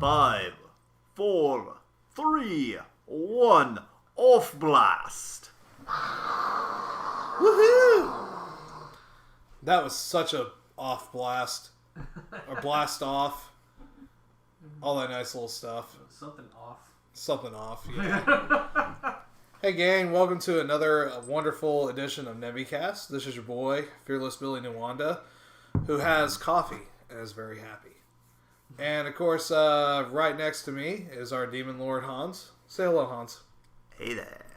5, 4, 3, 1, off blast. Woohoo! That was such a off blast. Or blast off. All that nice little stuff. Something off. Something off, yeah. Hey gang, welcome to another wonderful edition of NebiCast. This is your boy, Fearless Billy Nuwanda, who has coffee and is very happy. And of course, right next to me is our Demon Lord Hans. Say hello, Hans. Hey there.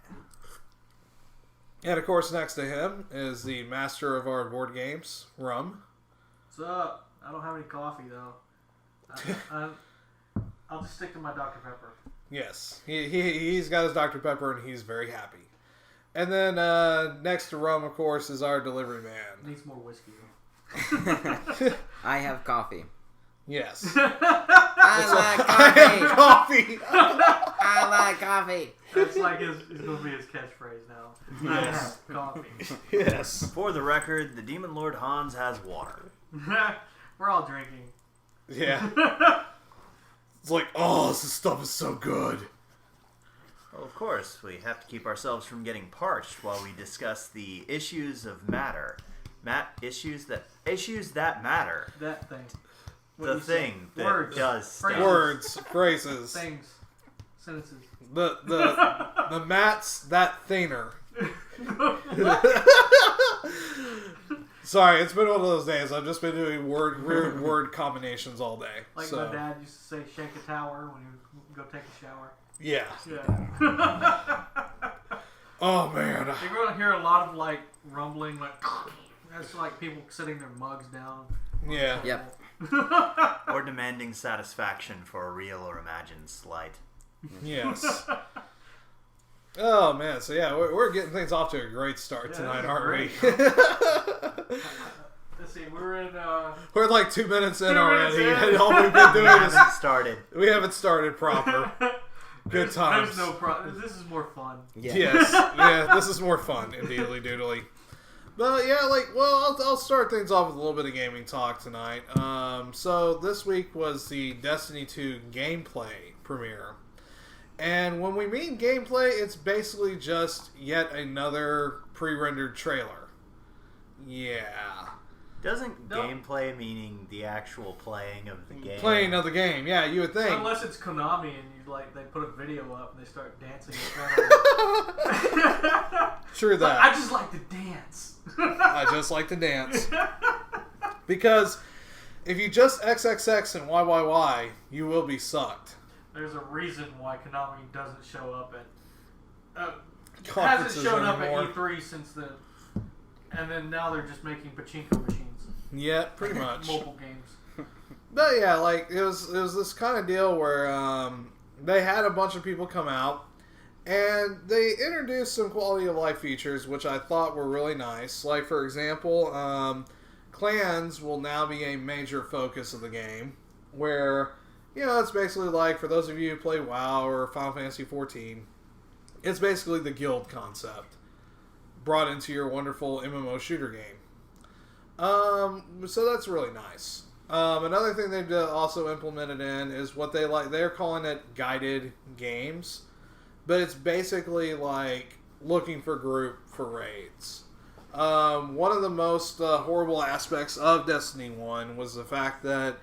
And of course, next to him is the master of our board games, Rumm. What's up? I don't have any coffee though. I'll just stick to my Dr. Pepper. Yes, he's got his Dr. Pepper and he's very happy. And then next to Rumm, of course, is our delivery man. Needs more whiskey. I have coffee. Yes. I like coffee. I like coffee. That's like it's going to be his catchphrase now. Yes. Coffee. Yes. For the record, the Demon Lord Hans has water. We're all drinking. Yeah. It's like, oh, this stuff is so good. Well, of course, we have to keep ourselves from getting parched while we discuss the issues of matter. Issues that matter. That thing. The thing that Words. does stuff. Words, phrases. Things. Sentences. The mats that thinner. Sorry, it's been one of those days. I've just been doing weird word combinations all day. Like my dad used to say, shake a tower when he would go take a shower. Yeah. Yeah. Oh man. You're going to hear a lot of like rumbling, like that's like people setting their mugs down. Yeah. Yep. Or demanding satisfaction for a real or imagined slight. Yes. Oh man, so yeah, we're getting things off to a great start tonight, aren't we? Let's see, we're in. We're like 2 minutes in 2 already, minutes in. and all we've been doing is We haven't started. proper. Good times. There's no problem. This is more fun. Yeah. Yes, yeah, this is more fun, indeedly doodly. But yeah, I'll start things off with a little bit of gaming talk tonight. So this week was the Destiny 2 gameplay premiere. And when we mean gameplay, it's basically just yet another pre-rendered trailer. Yeah. Doesn't gameplay meaning the actual playing of the game? Playing of the game, yeah, you would think. Unless it's Konami and they put a video up and they start dancing in front of it. True that. I just like to dance. I just like to dance. Because if you just XXX and YYY, you will be sucked. There's a reason why Konami doesn't show up at... Conferences hasn't shown up anymore. at E3 since then. And then now they're just making pachinko machines. Yeah, pretty much. Mobile games. But yeah, it was this kind of deal where they had a bunch of people come out and they introduced some quality of life features which I thought were really nice. Like, for example, clans will now be a major focus of the game, where, you know, it's basically like, for those of you who play WoW or Final Fantasy XIV, it's basically the guild concept brought into your wonderful MMO shooter game. So that's really nice. Another thing they've also implemented in is what they're calling it guided games, but it's basically like looking for group for raids. One of the most horrible aspects of Destiny 1 was the fact that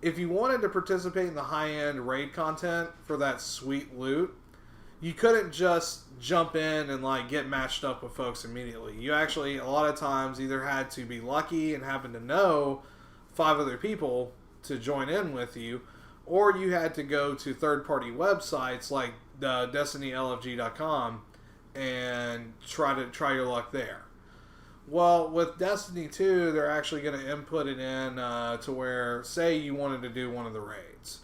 if you wanted to participate in the high-end raid content for that sweet loot, you couldn't just jump in and get matched up with folks immediately. You actually, a lot of times, either had to be lucky and happen to know 5 other people to join in with you, or you had to go to third-party websites like DestinyLFG.com and try your luck there. Well, with Destiny 2, they're actually going to input it in to where, say you wanted to do one of the raids.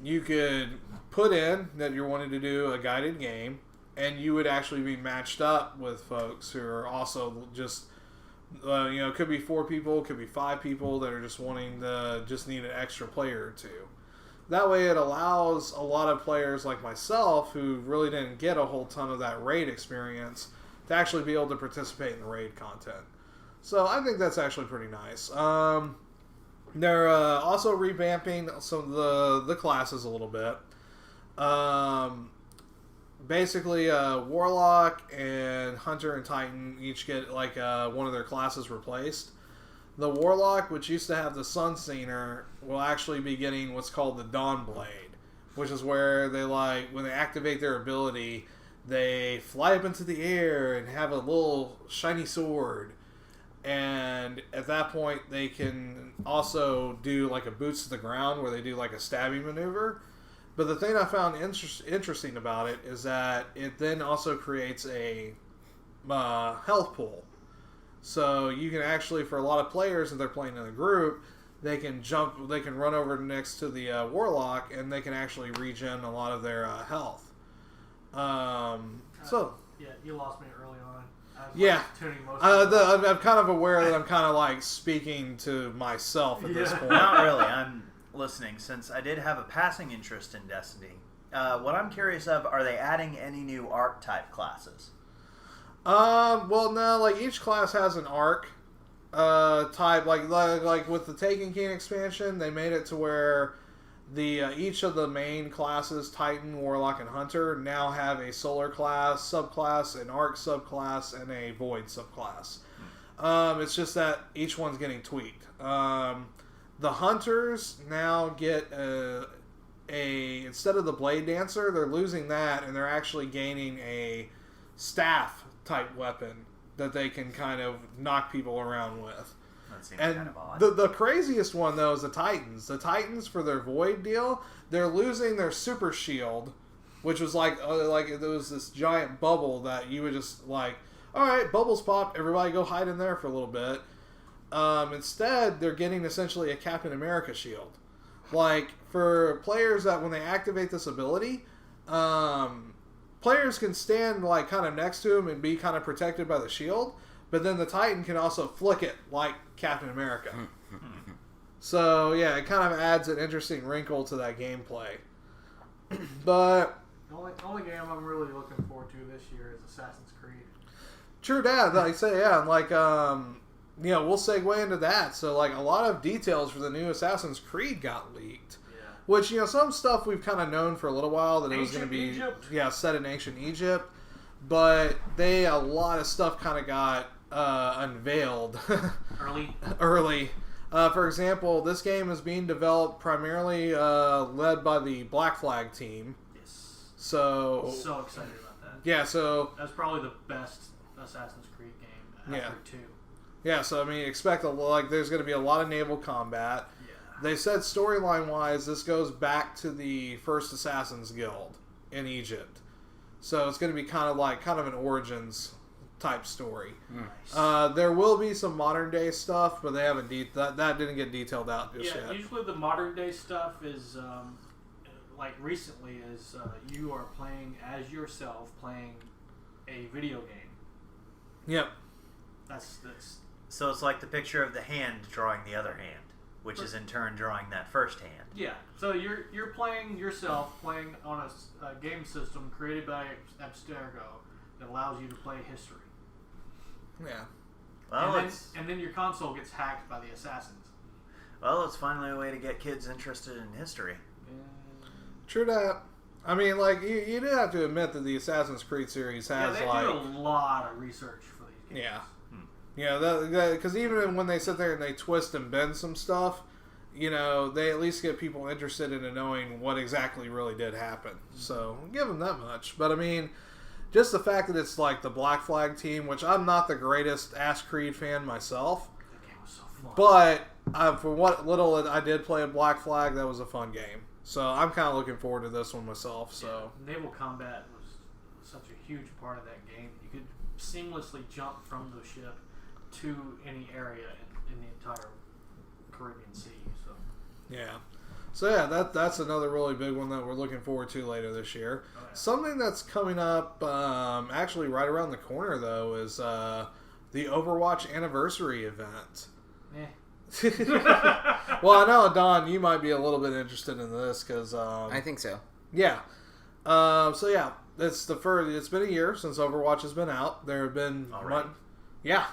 You could put in that you're wanting to do a guided game, and you would actually be matched up with folks who are also just, could be 4 people, could be 5 people that are just wanting to, just need an extra player or 2. That way it allows a lot of players like myself who really didn't get a whole ton of that raid experience to actually be able to participate in the raid content. So I think that's actually pretty nice. They're also revamping some of the classes a little bit. Basically, Warlock and Hunter and Titan each get like one of their classes replaced. The Warlock, which used to have the Sun Singer, will actually be getting what's called the Dawn Blade, which is where they when they activate their ability, they fly up into the air and have a little shiny sword. And at that point, they can also do like a boots to the ground where they do like a stabbing maneuver. But the thing I found interesting about it is that it then also creates a health pool. So you can actually, for a lot of players, if they're playing in a group, they can run over next to the Warlock, and they can actually regen a lot of their health. Yeah, you lost me early on. Yeah, tuning most I'm kind of aware that I'm kind of like speaking to myself at this point. Not really. I'm listening since I did have a passing interest in Destiny. What I'm curious of, are they adding any new archetype classes? Well, no. Like each class has an arc type. Like with the Taken King expansion, they made it to where each of the main classes, Titan, Warlock, and Hunter, now have a Solar class, subclass, an Arc subclass, and a Void subclass. It's just that each one's getting tweaked. The Hunters now get instead of the Blade Dancer, they're losing that, and they're actually gaining a staff type weapon that they can kind of knock people around with. That seems And kind of odd. the craziest one, though, is the Titans. The Titans, for their Void deal, they're losing their Super Shield, which was like there was this giant bubble that you would just like, all right, bubbles popped, everybody go hide in there for a little bit. Instead, they're getting essentially a Captain America shield. Like, for players that when they activate this ability, players can stand like kind of next to him and be kind of protected by the shield, but then the Titan can also flick it like Captain America. So yeah, it kind of adds an interesting wrinkle to that gameplay. But The only game I'm really looking forward to this year is Assassin's Creed. true that, like I say, yeah, like we'll segue into that. So like a lot of details for the new Assassin's Creed got leaked. Yeah. Which, some stuff we've kind of known for a little while that it was going to be Egypt. set in ancient Egypt, but a lot of stuff kind of got unveiled Early. For example, this game is being developed primarily led by the Black Flag team. Yes. So Excited about that. yeah, so That's probably the best Assassin's Creed game after 2. yeah, so I mean, expect there's going to be a lot of naval combat. Yeah. They said storyline-wise, this goes back to the first Assassin's Guild in Egypt. So it's going to be kind of an Origins type story. Nice. There will be some modern day stuff, but they haven't that didn't get detailed out just yet. Usually the modern day stuff is like recently is you are playing as yourself playing a video game. Yep. That's So it's like the picture of the hand drawing the other hand, which is in turn drawing that first hand. yeah. So you're playing yourself playing on a game system created by Abstergo that allows you to play history. Yeah. Well, and then your console gets hacked by the assassins. Well, it's finally a way to get kids interested in history. True that. I mean, like, you do have to admit that the Assassin's Creed series has, they do a lot of research for these games. Yeah. Yeah, because even when they sit there and they twist and bend some stuff, they at least get people interested in knowing what exactly really did happen. So, give them that much. But, I mean, just the fact that it's like the Black Flag team, which I'm not the greatest Ass Creed fan myself, That game was so fun. but for what little I did play a Black Flag, that was a fun game. So I'm kind of looking forward to this one myself. So naval combat was such a huge part of that game. You could seamlessly jump from the ship to any area in the entire Caribbean Sea. So yeah, that's another really big one that we're looking forward to later this year. Oh, yeah. Something that's coming up, actually right around the corner though, is the Overwatch anniversary event. Well, I know, Don, you might be a little bit interested in this because I think so. Yeah. So yeah, it's the first. It's been a year since Overwatch has been out. There have been Alright. yeah,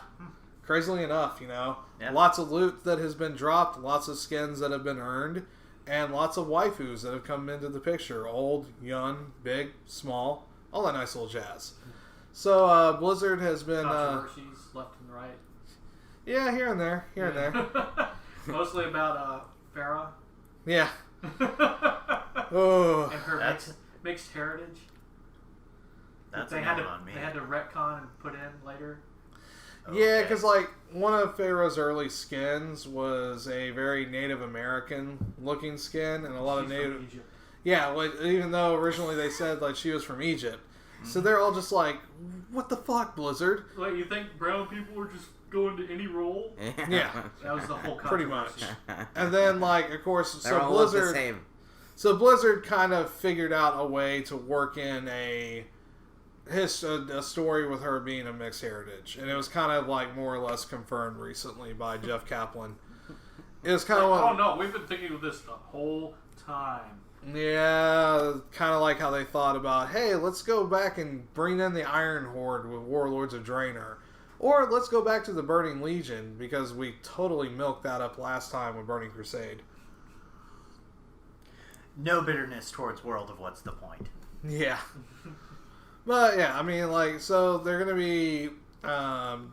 Crazily enough, you know. Yeah. Lots of loot that has been dropped, lots of skins that have been earned, and lots of waifus that have come into the picture. Old, young, big, small, all that nice little jazz. So Blizzard has been... Controversies left and right. Yeah, here and there. Mostly about Farah. Yeah. Oh. And her mixed heritage. That's they a had no to on me. They had to retcon and put in later. Yeah, because like one of Pharaoh's early skins was a very Native American looking skin, and a lot of She's Native. from Egypt. Yeah, like, even though originally they said like she was from Egypt, so they're all just like, "What the fuck, Blizzard?" Like, you think brown people were just going to any role? Yeah, That was the whole pretty controversy. much. And then like, of course, They're so all look the Blizzard. same. So Blizzard kind of figured out a way to work in a story with her being of mixed heritage, and it was kind of like more or less confirmed recently by Jeff Kaplan. It was kind of oh no, we've been thinking of this the whole time. Yeah, kind of like how they thought about, hey, let's go back and bring in the Iron Horde with Warlords of Draenor, or let's go back to the Burning Legion because we totally milked that up last time with Burning Crusade. No bitterness towards World of What's the Point. Yeah. But yeah, I mean, like, so they're going to be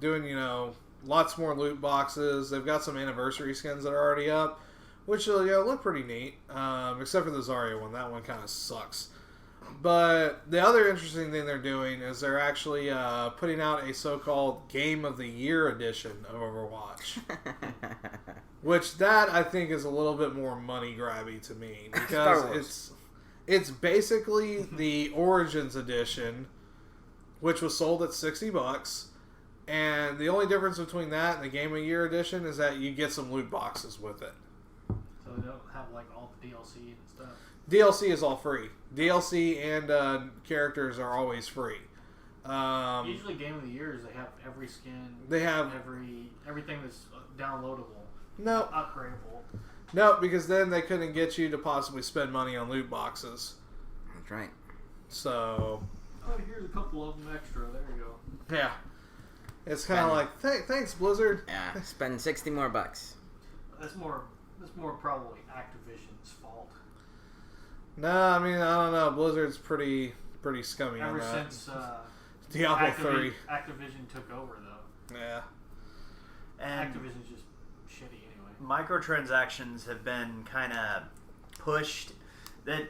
doing, you know, lots more loot boxes. They've got some anniversary skins that are already up, which will, you know, look pretty neat. Except for the Zarya one. That one kind of sucks. But the other interesting thing they're doing is they're actually putting out a so-called Game of the Year edition of Overwatch. Which that, I think, is a little bit more money-grabby to me. Because it's basically the Origins edition, which was sold at $60, and the only difference between that and the Game of the Year edition is that you get some loot boxes with it. So they don't have like all the DLC and stuff. DLC is all free. DLC and characters are always free. Usually, Game of the Year is they have every skin. They have everything that's downloadable. No, upgradable. no, because then they couldn't get you to possibly spend money on loot boxes. That's right. So, Oh, here's a couple of them extra. There you go. yeah, it's kind of like thanks, Blizzard. Yeah, spend 60 more bucks. That's more probably Activision's fault. No, I mean, I don't know. Blizzard's pretty scummy on Ever that. since Diablo 3. Activision took over, though. Yeah. And Activision's just shitty anyway. microtransactions have been kind of pushed. That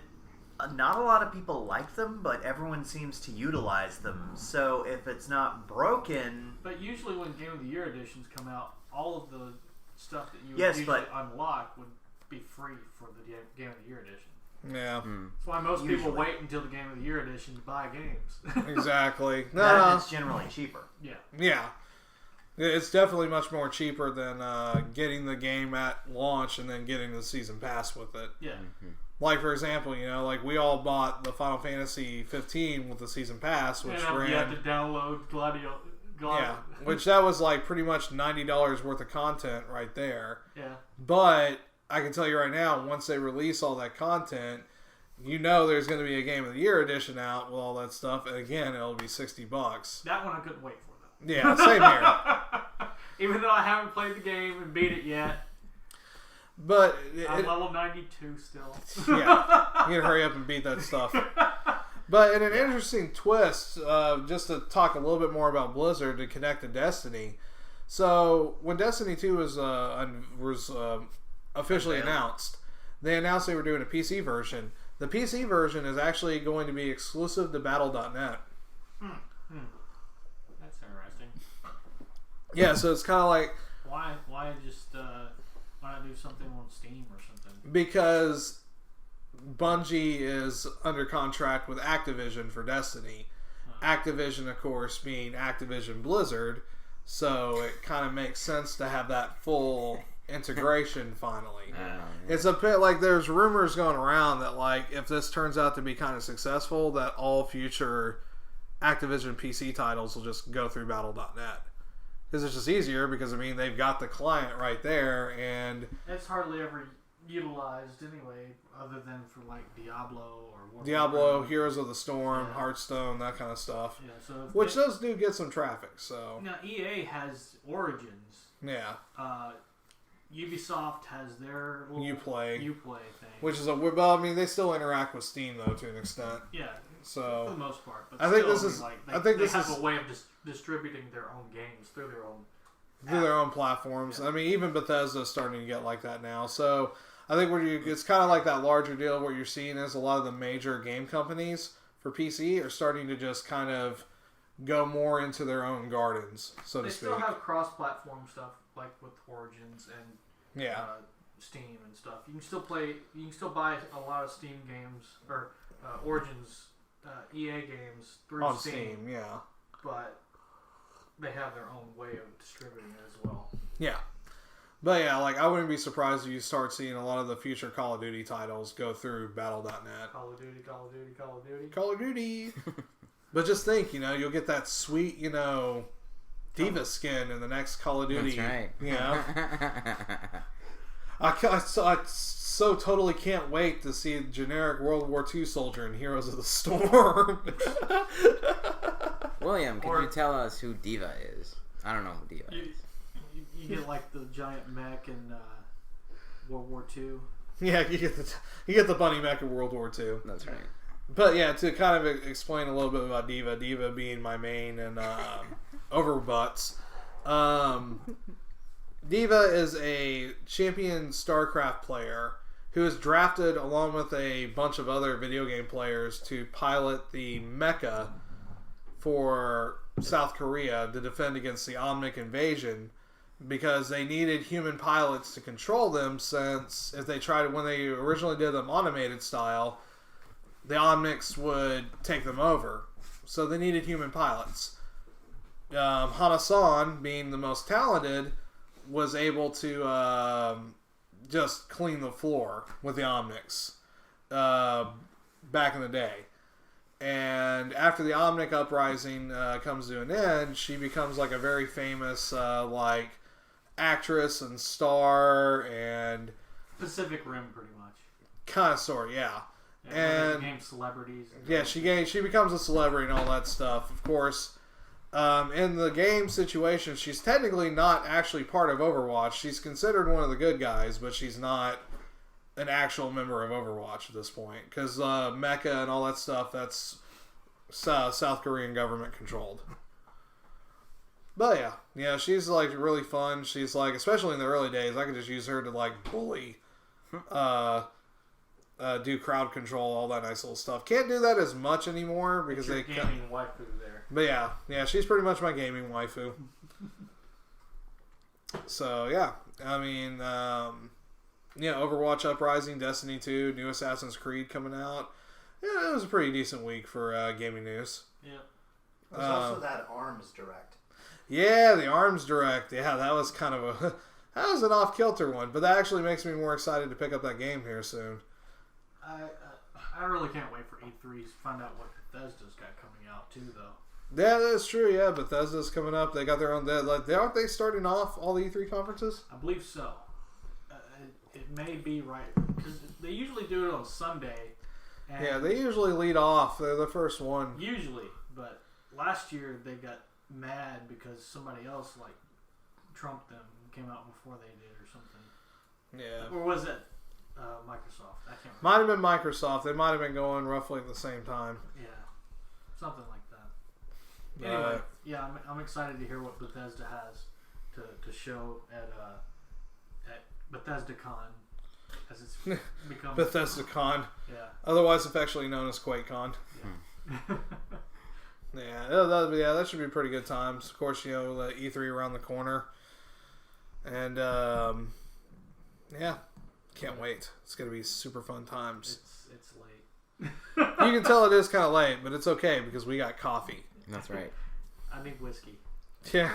not a lot of people like them, but everyone seems to utilize them. So if it's not broken... But usually when Game of the Year editions come out, all of the stuff that you would Yes, usually but- unlock would be free for the Game of the Year edition. Yeah. That's why most people wait until the Game of the Year edition to buy games. Exactly. That it's generally cheaper. Yeah. Yeah. It's definitely much more cheaper than getting the game at launch and then getting the season pass with it. Yeah. Like, for example, you know, like we all bought the Final Fantasy 15 with the season pass, which And ran... you have to download Gladio. Yeah, which that was like pretty much $90 worth of content right there. Yeah. But I can tell you right now, once they release all that content, you know there's going to be a Game of the Year edition out with all that stuff, and again, it'll be $60. That one I couldn't wait for, though. Yeah, same here. Even though I haven't played the game and beat it yet. But I'm level 92 still. Yeah, you gotta hurry up and beat that stuff. But in an interesting twist, just to talk a little bit more about Blizzard to connect to Destiny. So when Destiny 2 was officially announced, they announced they were doing a PC version. The PC version is actually going to be exclusive to Battle.net. That's interesting. Yeah, so it's kind of like... Why not do something on Steam or something? Because Bungie is under contract with Activision for Destiny. Activision, of course, being Activision Blizzard, so it kind of makes sense to have that full integration finally. It's a bit like there's rumors going around that like if this turns out to be kind of successful, that all future Activision PC titles will just go through Battle.net. Because it's just easier because, I mean, they've got the client right there, and... It's hardly ever utilized anyway, other than for like Diablo or Warcraft. Diablo, Heroes of the Storm, Yeah. Hearthstone, that kind of stuff. Yeah, so if Which they- those do get some traffic, so... now EA has Origins. Yeah. Ubisoft has their little Uplay. thing. Which is well, I mean, they still interact with Steam, though, to an extent. Yeah, for So... the most part. But I think still, this is- like, I think they this have is- a way of distributing their own games through their own through their own platforms. Yeah. I mean, even Bethesda's starting to get like that now. So I think it's kind of like that larger deal. What you're seeing is a lot of the major game companies for PC are starting to just kind of go more into their own gardens, so to They speak. still have cross-platform stuff like with Origins and Yeah. Steam and stuff. You can still play. You can still buy a lot of Steam games or Origins EA games through On Steam, Steam, yeah. but they have their own way of distributing it as well. Yeah. But yeah, like I wouldn't be surprised if you start seeing a lot of the future Call of Duty titles go through Battle.net. Call of Duty, Call of Duty, Call of Duty. Call of Duty. But just think, you'll get that sweet, Diva skin in the next Call of Duty. That's right. You know? I so totally can't wait to see a generic World War II soldier in Heroes of the Storm. William, could Or- you tell us who Diva is? I don't know who Diva You, is. you get like the giant mech in World War II. Yeah, you get the bunny mech in World War II. That's right. But yeah, to kind of explain a little bit about Diva being my main and Overbutts. Diva is a champion StarCraft player who is drafted along with a bunch of other video game players to pilot the mecha for South Korea to defend against the Omnic invasion, because they needed human pilots to control them, since when they originally did them automated style, the Omnics would take them over. So they needed human pilots. Hana-san, being the most talented, was able to just clean the floor with the Omnics back in the day. And after the Omnic uprising comes to an end, she becomes like a very famous actress and star and Pacific Rim, pretty much. kind of sort, yeah. Yeah, And game celebrities. And yeah, she becomes a celebrity and all that stuff. Of course, in the game situation, she's technically not actually part of Overwatch. She's considered one of the good guys, but she's not an actual member of Overwatch at this point, because Mecha and all that stuff, that's South Korean government controlled. But yeah, she's like really fun. She's like, especially in the early days, I could just use her to like bully, do crowd control, all that nice little stuff. Can't do that as much anymore because your they. gaming waifu there. But yeah, she's pretty much my gaming waifu. So yeah, I mean, Overwatch Uprising, Destiny 2, new Assassin's Creed coming out. Yeah, it was a pretty decent week for gaming news. Yeah. There's also that ARMS Direct. Yeah, the ARMS Direct. Yeah, that was kind of that was an off-kilter one, but that actually makes me more excited to pick up that game here soon. I really can't wait for E3 to find out what Bethesda's got coming out too, though. Yeah, that's true. Yeah, Bethesda's coming up. They got their own. Aren't they starting off all the E3 conferences? I believe so. It may be right, because they usually do it on Sunday. And Yeah, they usually lead off. They're the first one. usually, but last year they got mad because somebody else like trumped them and came out before they did or something. Yeah. Or was it Microsoft? I can't remember. Might have been Microsoft. They might have been going roughly at the same time. Yeah, something like that. Anyway, yeah, I'm excited to hear what Bethesda has to show at BethesdaCon, as it's become. BethesdaCon, Yeah. otherwise affectionately known as QuakeCon. Yeah, that should be pretty good times. Of course, the E3 around the corner, and yeah, can't wait. It's gonna be super fun times. It's late. You can tell it is kind of late, but it's okay because we got coffee. That's right. I need whiskey. Yeah.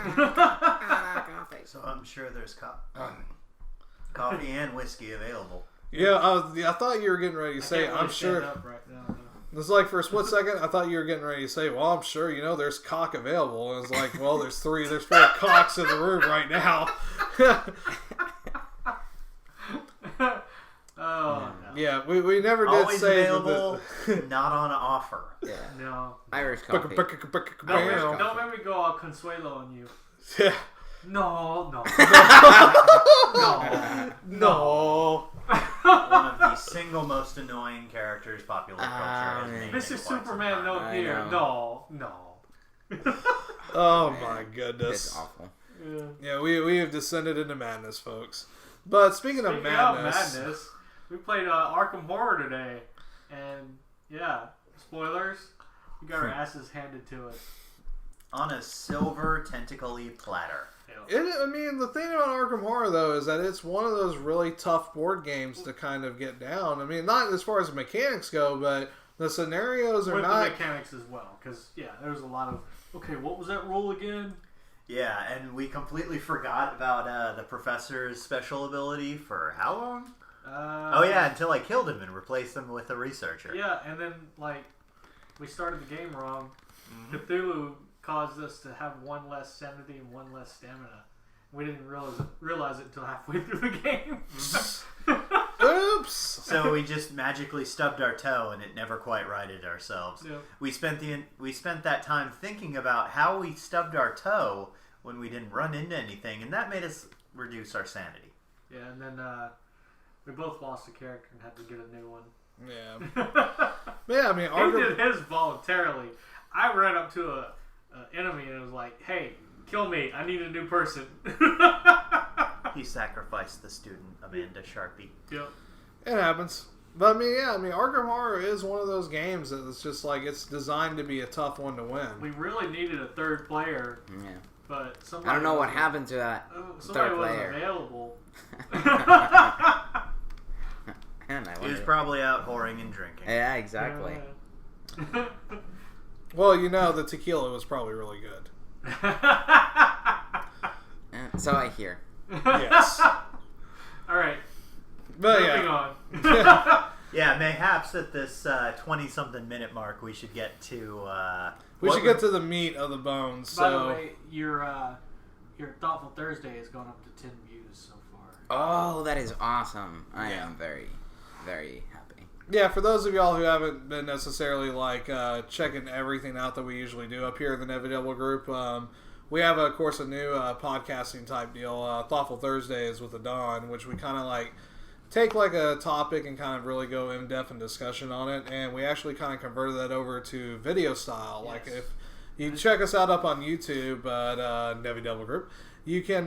So I'm sure there's coffee and whiskey available. Yeah, I thought you were getting ready to say, I can't really I'm sure. stand up right now, though. It's like for a split second, I thought you were getting ready to say, well, I'm sure, there's cock available. And it's like, well, there's four cocks in the room right now. Yeah, we never did Always say available, that not on offer. Yeah. No. Irish coffee. Don't make me go all Consuelo on you. Yeah. No. No. One of the single most annoying characters popular culture has made. Mr. in quite Superman, some no time. here. No. Oh Man, my goodness. It's awful. Yeah, we have descended into madness, folks. But speaking of madness, we played Arkham Horror today, and yeah, spoilers, we got our asses handed to us. On a silver tentacle-y platter. I mean, the thing about Arkham Horror, though, is that it's one of those really tough board games to kind of get down. I mean, not as far as the mechanics go, but the scenarios are With not... the mechanics as well, because, yeah, there was a lot of, okay, what was that rule again? Yeah, and we completely forgot about the professor's special ability for how long? Oh yeah, until I killed him and replaced him with a researcher. Yeah, and then, like, we started the game wrong. Cthulhu caused us to have one less sanity and one less stamina. We didn't realize it until halfway through the game. Oops! So we just magically stubbed our toe and it never quite righted ourselves. Yep. We spent that time thinking about how we stubbed our toe when we didn't run into anything, and that made us reduce our sanity. Yeah, and then we both lost a character and had to get a new one. Yeah. Yeah, I mean, He did his voluntarily. I ran up to a enemy and it was like, hey, kill me. I need a new person. He sacrificed the student, Amanda Sharpie. Yep. It happens. But I mean, Arkham Horror is one of those games that it's just like, it's designed to be a tough one to win. We really needed a third player, Yeah. but somebody I don't know what wasn't- happened to that somebody third wasn't player. available. And I He was wonder- probably out whoring and drinking. Yeah, exactly. Yeah. Well, the tequila was probably really good. So I hear. Yes. All right. But Moving yeah. on. Yeah, mayhaps at this 20-something minute mark, we should get to... We should get to the meat of the bones. By the So, way, your Thoughtful Thursday has gone up to 10 views so far. Oh, that is awesome. I am very, very happy. yeah, for those of y'all who haven't been necessarily checking everything out that we usually do up here in the Never Devil group, we have, of course, a new podcasting type deal, Thoughtful Thursdays with the Dawn, which we kind of take a topic and kind of really go in depth in discussion on it, and we actually kind of converted that over to video style. Yes. Like if you check us out up on YouTube at Never Devil Group, you can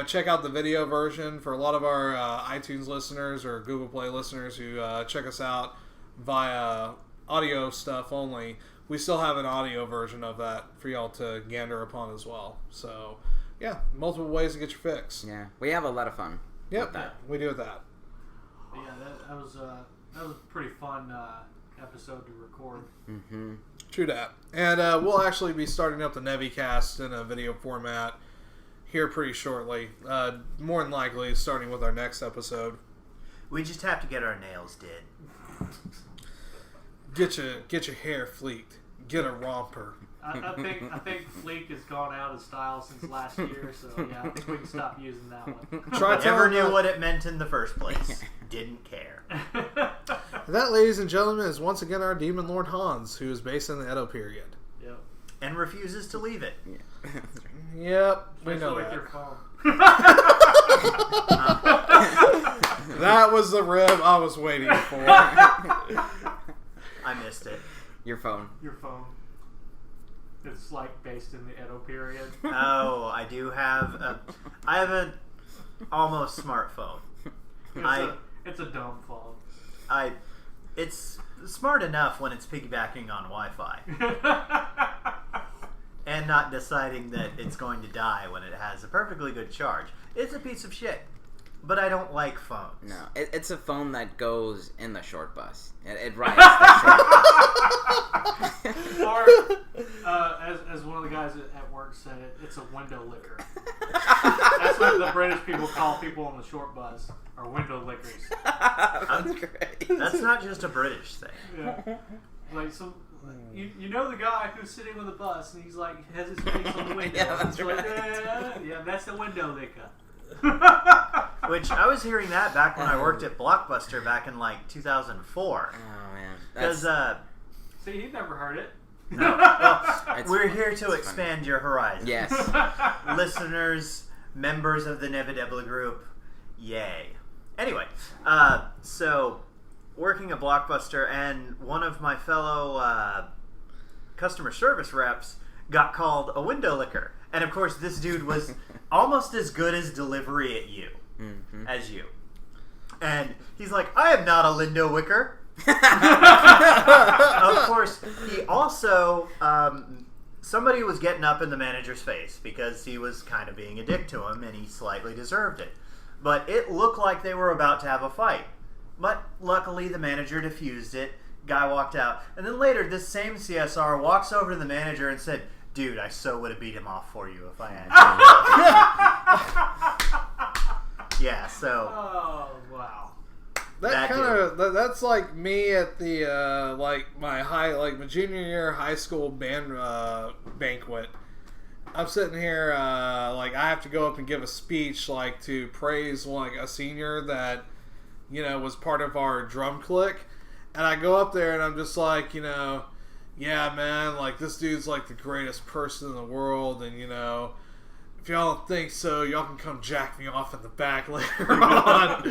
check out the video version for a lot of our iTunes listeners or Google Play listeners who check us out via audio stuff only. We still have an audio version of that for y'all to gander upon as well. So, yeah, multiple ways to get your fix. Yeah, we have a lot of fun. Yep, with that. we do with that. But yeah, that was a pretty fun episode to record. Mm-hmm. True that. And we'll actually be starting up the Nevicast in a video format here pretty shortly. More than likely starting with our next episode. We just have to get our nails did. Get your hair fleeked. Get a romper. I think Fleek has gone out of style since last year, so yeah, I think we can stop using that one. Try Never telling knew that- what it meant in the first place. Didn't care. That, ladies and gentlemen, is once again our Demon Lord Hans, who is based in the Edo period. Yep. And refuses to leave it. Yeah. Yep, we know Especially with that. your phone. That was the rib I was waiting for. I missed it. Your phone. Your phone. It's based in the Edo period. Oh, I do have I have an almost smartphone. It's a dumb phone. It's smart enough when it's piggybacking on Wi-Fi and not deciding that it's going to die when it has a perfectly good charge. It's a piece of shit, but I don't like phones. No, it's a phone that goes in the short bus. It rides the short bus. Or, as one of the guys at work said it's a window licker. That's what the British people call people on the short bus, are window lickers. That's great. That's not just a British thing. Yeah. You know the guy who's sitting on the bus and he's has his face on the window. Yeah, that's He's like, right. yeah, that's the window licker. Which I was hearing that back when I worked at Blockbuster back in like 2004. Oh man, Because See, he never heard it. no, well, It's we're fun. here to It's expand your horizons. yes. Listeners, members of the Nevidebla group, yay. Anyway, so working at Blockbuster, and one of my fellow customer service reps got called a window licker. And of course, this dude was almost as good as delivery at you as you. And he's like, I am not a Lindo Wicker. Of course, he also, somebody was getting up in the manager's face because he was kind of being a dick to him, and he slightly deserved it. But it looked like they were about to have a fight. But luckily, the manager diffused it. Guy walked out. And then later, this same CSR walks over to the manager and said, dude, I so would have beat him off for you if I had to. Yeah, so... Oh, wow. That kind of that's like me at the like my junior year high school band banquet. I'm sitting here like I have to go up and give a speech like to praise like a senior that was part of our drum clique, and I go up there and I'm just like yeah man, like this dude's like the greatest person in the world, and if y'all don't think so, y'all can come jack me off in the back later on.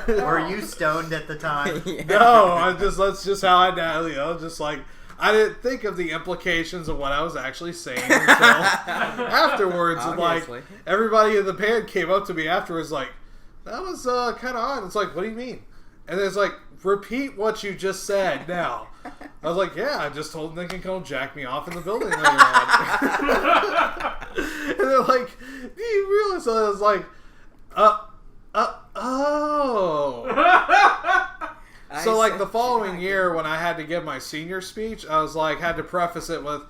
Were you stoned at the time? Yeah. No, that's just how I know. Just like I didn't think of the implications of what I was actually saying until afterwards. And like Obviously. everybody in the band came up to me afterwards, like that was kind of odd. It's like, what do you mean? And it's like, repeat what you just said now. I was like, yeah, I just told them they can come jack me off in the building later on. And they're like, do you realize? I was like, oh. So like the following year when I had to give my senior speech, I was like, had to preface it with,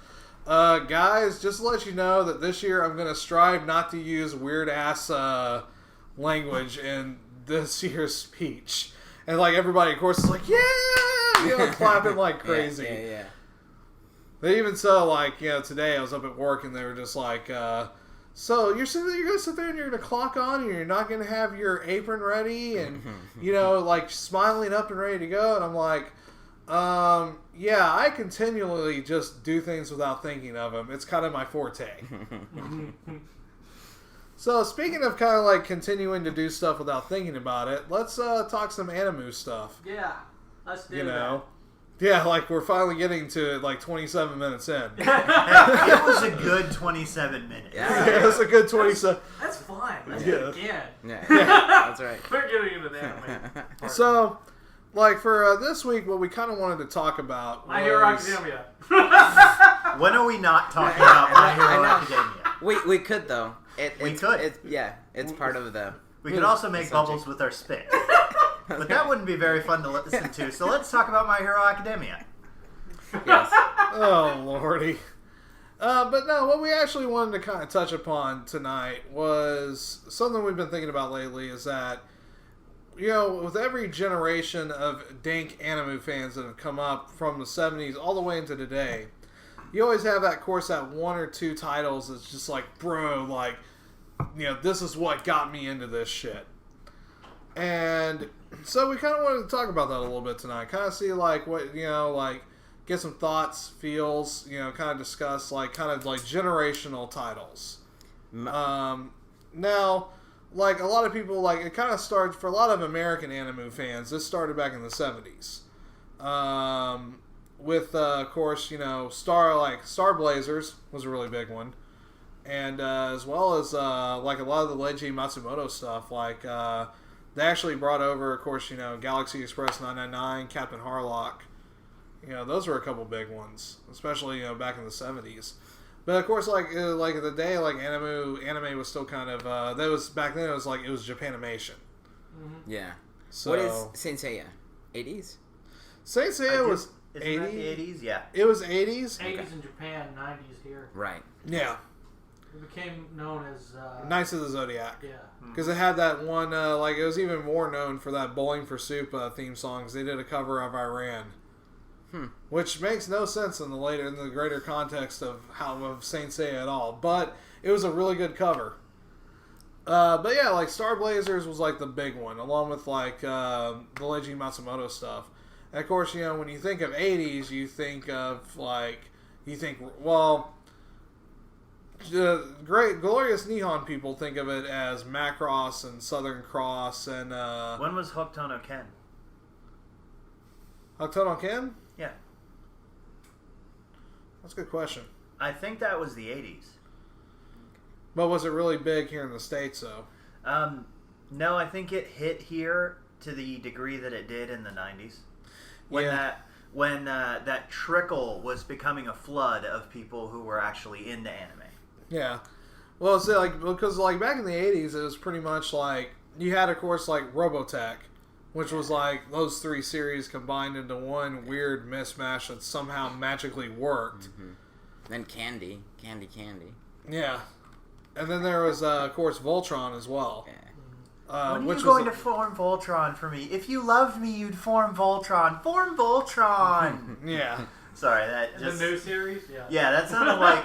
guys, just to let you know that this year I'm going to strive not to use weird ass language in this year's speech. And like everybody, of course, is like, yeah, clapping like crazy. Yeah. But even so, like today I was up at work and they were just like, so you're gonna sit there and you're gonna clock on and you're not gonna have your apron ready and like smiling up and ready to go. And I'm like, yeah, I continually just do things without thinking of them. It's kind of my forte. So, speaking of kind of like continuing to do stuff without thinking about it, let's talk some anime stuff. Yeah, let's do that. Yeah, like we're finally getting to like 27 minutes in. It was a good 27 minutes. Yeah, it was a good 27. That's fine. Let's Yeah. do it again. Yeah, that's right. We're getting into that, man. So, like for this week, what we kind of wanted to talk about My was... Hero Academia. When are we not talking about My Hero I know. Academia? We could though. We could. It's part of the. We could also make subject. bubbles with our spit. But that wouldn't be very fun to listen to. So let's talk about My Hero Academia. Yes. Oh, lordy. But no, what we actually wanted to kind of touch upon tonight was something we've been thinking about lately is that, with every generation of dank anime fans that have come up from the 70s all the way into today, you always have that one or two titles that's just like, bro, like, this is what got me into this shit. And so we kind of wanted to talk about that a little bit tonight. Kind of see like what, like get some thoughts, feels, kind of discuss like kind of like generational titles. Now, like a lot of people, like it kind of started for a lot of American anime fans. This started back in the 70s. With, of course, Star Blazers was a really big one. And as well as like a lot of the Leiji Matsumoto stuff, like they actually brought over, of course, Galaxy Express 999, Captain Harlock. Those were a couple big ones, especially back in the 70s. But of course, like in the day, like anime was still kind of back then. It was Japanimation. Mm-hmm. Yeah. So What is Saint Seiya? 80s? Saint Seiya was Isn't that the 80s. 80s? Yeah. It was 80s. 80s in Japan, 90s here. Right. Yeah, It became known as... Knights of the Zodiac. Yeah. Because it had that one, like it was even more known for that Bowling for Soup theme songs. They did a cover of Iran, which makes no sense in the greater context of Saint Seiya at all. But it was a really good cover. But yeah, like Star Blazers was like the big one, along with like the Leiji Matsumoto stuff. And of course, when you think of 80s, you think of the great glorious Nihon people think of it as Macross and Southern Cross and When was Hokuto no Ken? Hokuto no Ken? Yeah. That's a good question. I think that was the 80s. But was it really big here in the States, though? No, I think it hit here to the degree that it did in the 90s. When that trickle was becoming a flood of people who were actually into anime. Yeah. Well, it's because back in the 80s, it was pretty much like, you had, of course, like Robotech, which was like those three series combined into one weird mismatch that somehow magically worked. Mm-hmm. Then Candy. Yeah. And then there was, of course, Voltron as well. Yeah. When are you going to form Voltron for me? If you loved me, you'd form Voltron. Form Voltron! Yeah. Sorry, that just... The new series? Yeah. Yeah, that sounded like...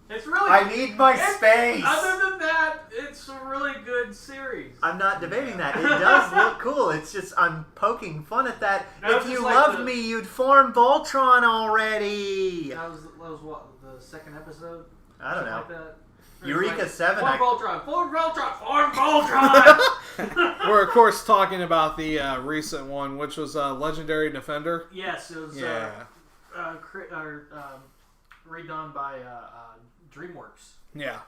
It's really... I need my space! Other than that, it's a really good series. I'm not debating that. It does look cool. It's just, I'm poking fun at that. No, if you like loved me, you'd form Voltron already! That was what, the second episode? I don't know. Like that? Eureka 7. Form Voltron! Form Voltron! We're, of course, talking about the recent one, which was Legendary Defender. Yes, it was redone by DreamWorks. Yeah.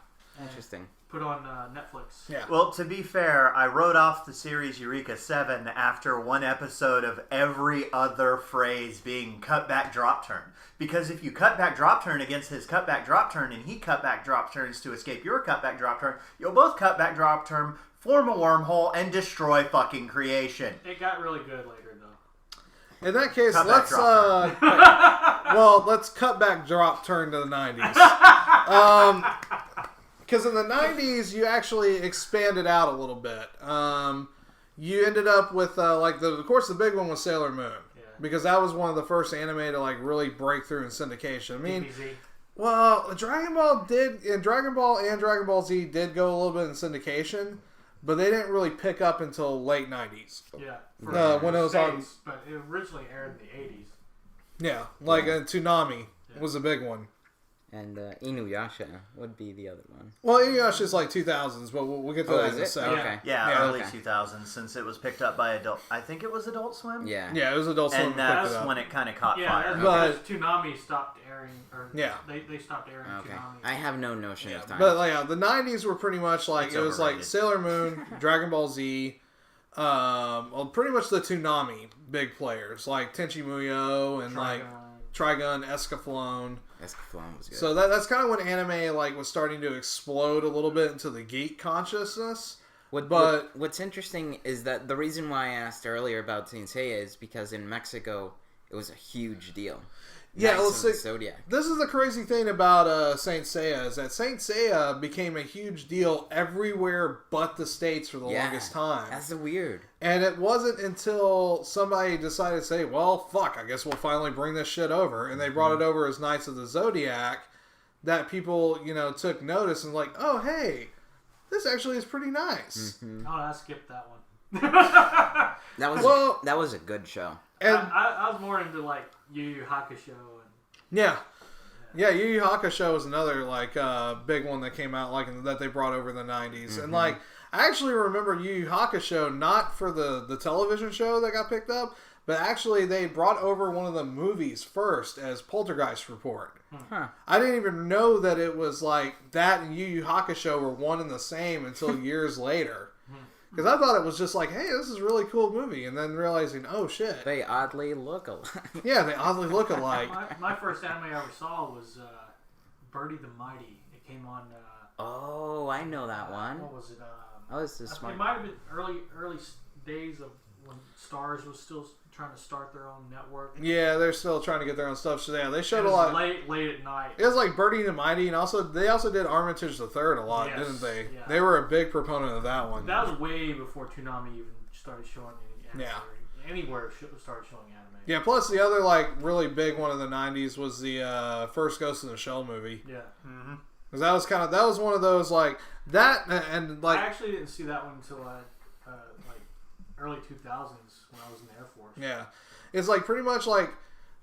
Interesting. Put on Netflix. Yeah. Well, to be fair, I wrote off the series Eureka 7 after one episode of every other phrase being cutback drop turn. Because if you cut back drop turn against his cutback drop turn and he cutback drop turns to escape your cutback drop turn, you'll both cutback drop turn, form a wormhole, and destroy fucking creation. It got really good later, though. In that case, Cut let's let's cut back drop turn to the 90s. Because in the 90s, you actually expanded out a little bit. You ended up with of course, the big one was Sailor Moon. Yeah. Because that was one of the first anime to really break through in syndication. I mean, DBZ. well, Dragon Ball and Dragon Ball Z did go a little bit in syndication, but they didn't really pick up until late 90s. Yeah. When it was on... But it originally aired in the 80s. Yeah, Toonami was a big one. And Inuyasha would be the other one. Well, Inuyasha's like 2000s, but we'll get to that in a second. Okay. Yeah, early okay. 2000s, since it was picked up by I think it was Adult Swim? Yeah. Yeah, it was Adult Swim. And that's when it kind of caught fire. Because Toonami stopped airing. Yeah. They stopped airing Okay. Toonami. I have no notion of time. But the 90s were pretty much like, It's it was like overrated. Sailor Moon, Dragon Ball Z, pretty much the Toonami big players, like Tenchi Muyo and Trigun, Escaflowne. Escaflowne was good. So that's kind of when anime was starting to explode a little bit into the geek consciousness. What's interesting is that the reason why I asked earlier about Saint Seiya is because in Mexico it was a huge deal. Yeah, Knights of the Zodiac. This is the crazy thing about Saint Seiya is that Saint Seiya became a huge deal everywhere but the States for the longest time. That's weird. And it wasn't until somebody decided to say, well, fuck, I guess we'll finally bring this shit over. And they brought it over as Knights of the Zodiac that people, took notice and oh, hey, this actually is pretty nice. Mm-hmm. Oh, I skipped that one. That was a good show. And I was more into Yu Yu Hakusho. Yeah, Yu Yu Hakusho was another big one that came out that they brought over in the 90s. Mm-hmm. And I actually remember Yu Yu Hakusho not for the television show that got picked up, but actually they brought over one of the movies first as Poltergeist Report. Huh. I didn't even know that it was that and Yu Yu Hakusho were one and the same until years later. Because I thought it was just hey, this is a really cool movie. And then realizing, oh, shit. They oddly look alike. Yeah, they oddly look alike. My first anime I ever saw was Birdie the Mighty. It came on... Oh, I know that one. What was it? Oh, this is smart. It might have been early days of when Stars was still trying to start their own network. Yeah, they're still trying to get their own stuff. So yeah, they showed It a was lot. late at night. It was like Birdie and Mighty, and they also did Armitage the Third a lot, Yes, didn't they? yeah. They were a big proponent of that one. That was way before Toonami even started showing any anime. Yeah. Anywhere started showing anime. Yeah. Plus the other really big one of the '90s was the first Ghost in the Shell movie. Yeah. Mm-hmm. Because that was one of those like that and like I actually didn't see that one until like early 2000s when I was in the Air Force. Yeah, it's like pretty much like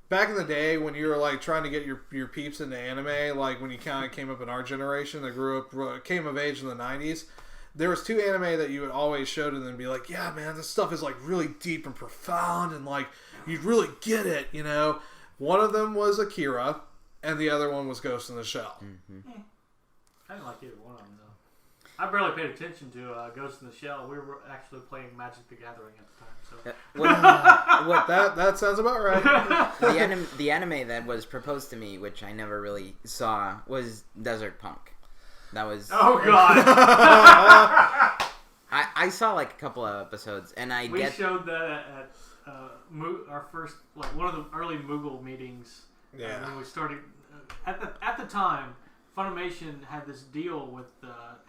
back in the day when you were like trying to get your peeps into anime, like when you kind of came up in our generation that came of age in the 90s. There was 2 anime that you would always show to them and be like, yeah, man, this stuff is like really deep and profound and like you really get it, you know. One of them was Akira, and the other one was Ghost in the Shell. Mm-hmm. I didn't like either one of them though. I barely paid attention to Ghost in the Shell. We were actually playing Magic the Gathering at the time. So What That sounds about right. the anime that was proposed to me, which I never really saw, was Desert Punk. That was. Oh God! I saw like a couple of episodes, and we showed that at our first one of the early Moogle meetings. Yeah. When we started at the time, Funimation had this deal with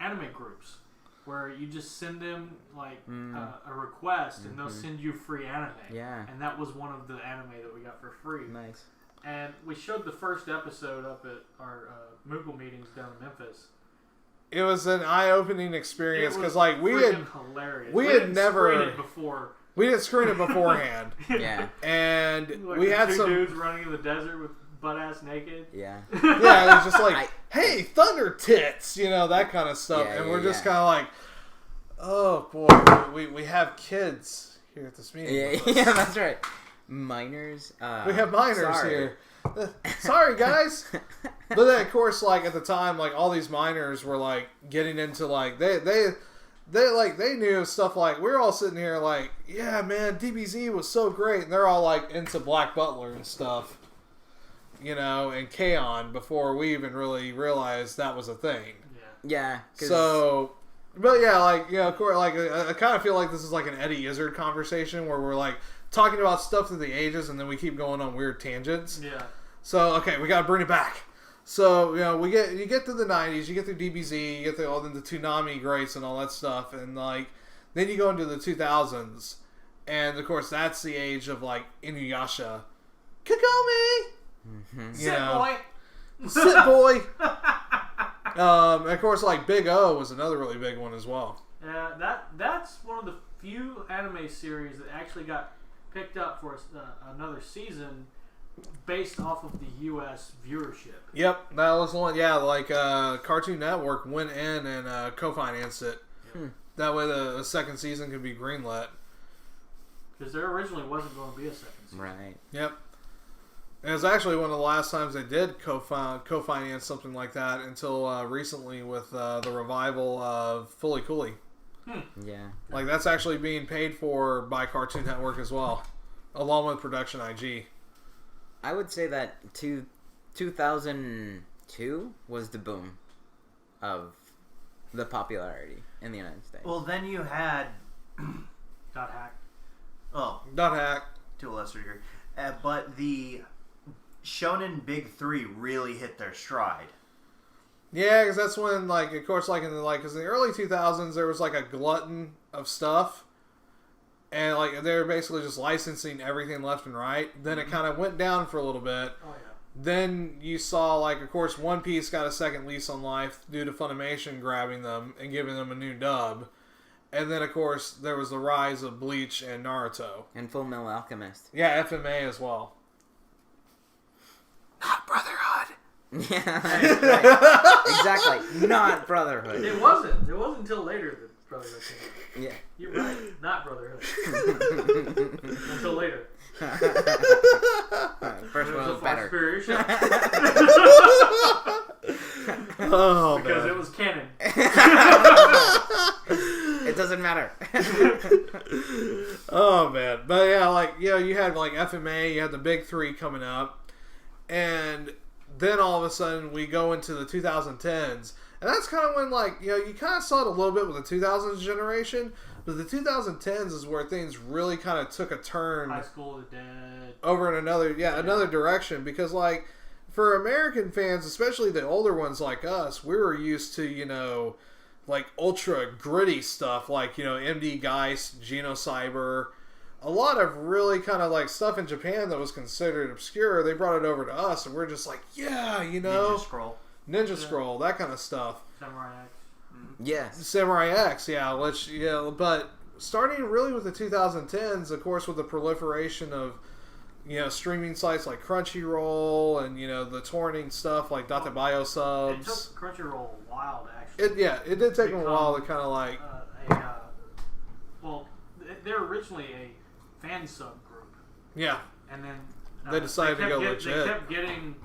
anime groups where you just send them a request and they'll send you free anime. Yeah. And that was one of the anime that we got for free. Nice. And we showed the first episode up at our Moogle meetings down in Memphis. It was an eye-opening experience because like we hilarious. had never screen it before. We didn't screen it beforehand. Yeah. And like we had some dudes running in the desert with butt-ass naked. Yeah. Yeah, it was just like, hey, thunder tits, you know, that kind of stuff. Yeah, and we're just yeah. kind of like, oh boy, we have kids here at this meeting. Yeah, that's right. Minors. We have minors here. Sorry, guys. But then, of course, like at the time, like all these minors were like getting into like they knew stuff like we were all sitting here like, yeah, man, DBZ was so great, and they're all like into Black Butler and stuff, you know, and K-On! Before we even really realized that was a thing. Yeah. So, but yeah, like, you know, of course, like I kind of feel like this is like an Eddie Izzard conversation where we're like talking about stuff through the ages and then we keep going on weird tangents. Yeah. So, okay, we got to bring it back. So, you know, you get through the 90s, you get through DBZ, you get through all the Toonami greats and all that stuff, and like then you go into the 2000s, and of course that's the age of like Inuyasha, Kagome, Sit boy. And of course, like Big O was another really big one as well. Yeah, that's one of the few anime series that actually got picked up for another season based off of the U.S. viewership. Yep, that was one. Yeah, like Cartoon Network went in and co-financed it. Yep. That way the second season could be greenlit. Because there originally wasn't going to be a second season. Right. Yep. And it was actually one of the last times they did co-finance something like that until recently with the revival of Fully Cooley. Yeah. Like that's actually being paid for by Cartoon Network as well, along with Production IG. I would say that 2002 was the boom of the popularity in the United States. Well, then you had Got hacked. well, Not hack. to a lesser degree, but the Shonen Big Three really hit their stride. Yeah, because that's when, like, of course, like in the because in the early 2000s there was like a glutton of stuff, and like they were basically just licensing everything left and right. Then it kind of went down for a little bit. Oh yeah. Then you saw, like, of course, One Piece got a second lease on life due to Funimation grabbing them and giving them a new dub. And then, of course, there was the rise of Bleach and Naruto. And Full Metal Alchemist. Yeah, FMA as well. Not Brotherhood. Yeah, right. Exactly. Not Brotherhood. It wasn't. It wasn't until later that Brotherhood came out. Yeah. You're right. Not Brotherhood. Until later. First It one was was a better. Foxbury Oh, because man. it was canon. It doesn't matter. Oh, man. But, yeah, like, you know, you had, like, FMA, you had the Big Three coming up. And then all of a sudden we go into the 2010s. And that's kind of when, like, you know, you kind of saw it a little bit with the 2000s generation. But the 2010s is where things really kind of took a turn. High School of the Dead. Over in another direction. Because, like, for American fans, especially the older ones like us, we were used to, you know, like, ultra gritty stuff. Like, you know, MD Geist, Genocyber. A lot of really kind of, like, stuff in Japan that was considered obscure. They brought it over to us, and we're just like, yeah, you know. Ninja Scroll. Ninja Scroll, that kind of stuff. Samurai X. Yes. Samurai X, but starting really with the 2010s, of course, with the proliferation of streaming sites like Crunchyroll and the torrenting stuff like Databayo subs. It took Crunchyroll a while to actually. It did take them a while to kind of like. Well, they're originally a fan sub group. Yeah. And then they decided to go legit. They kept getting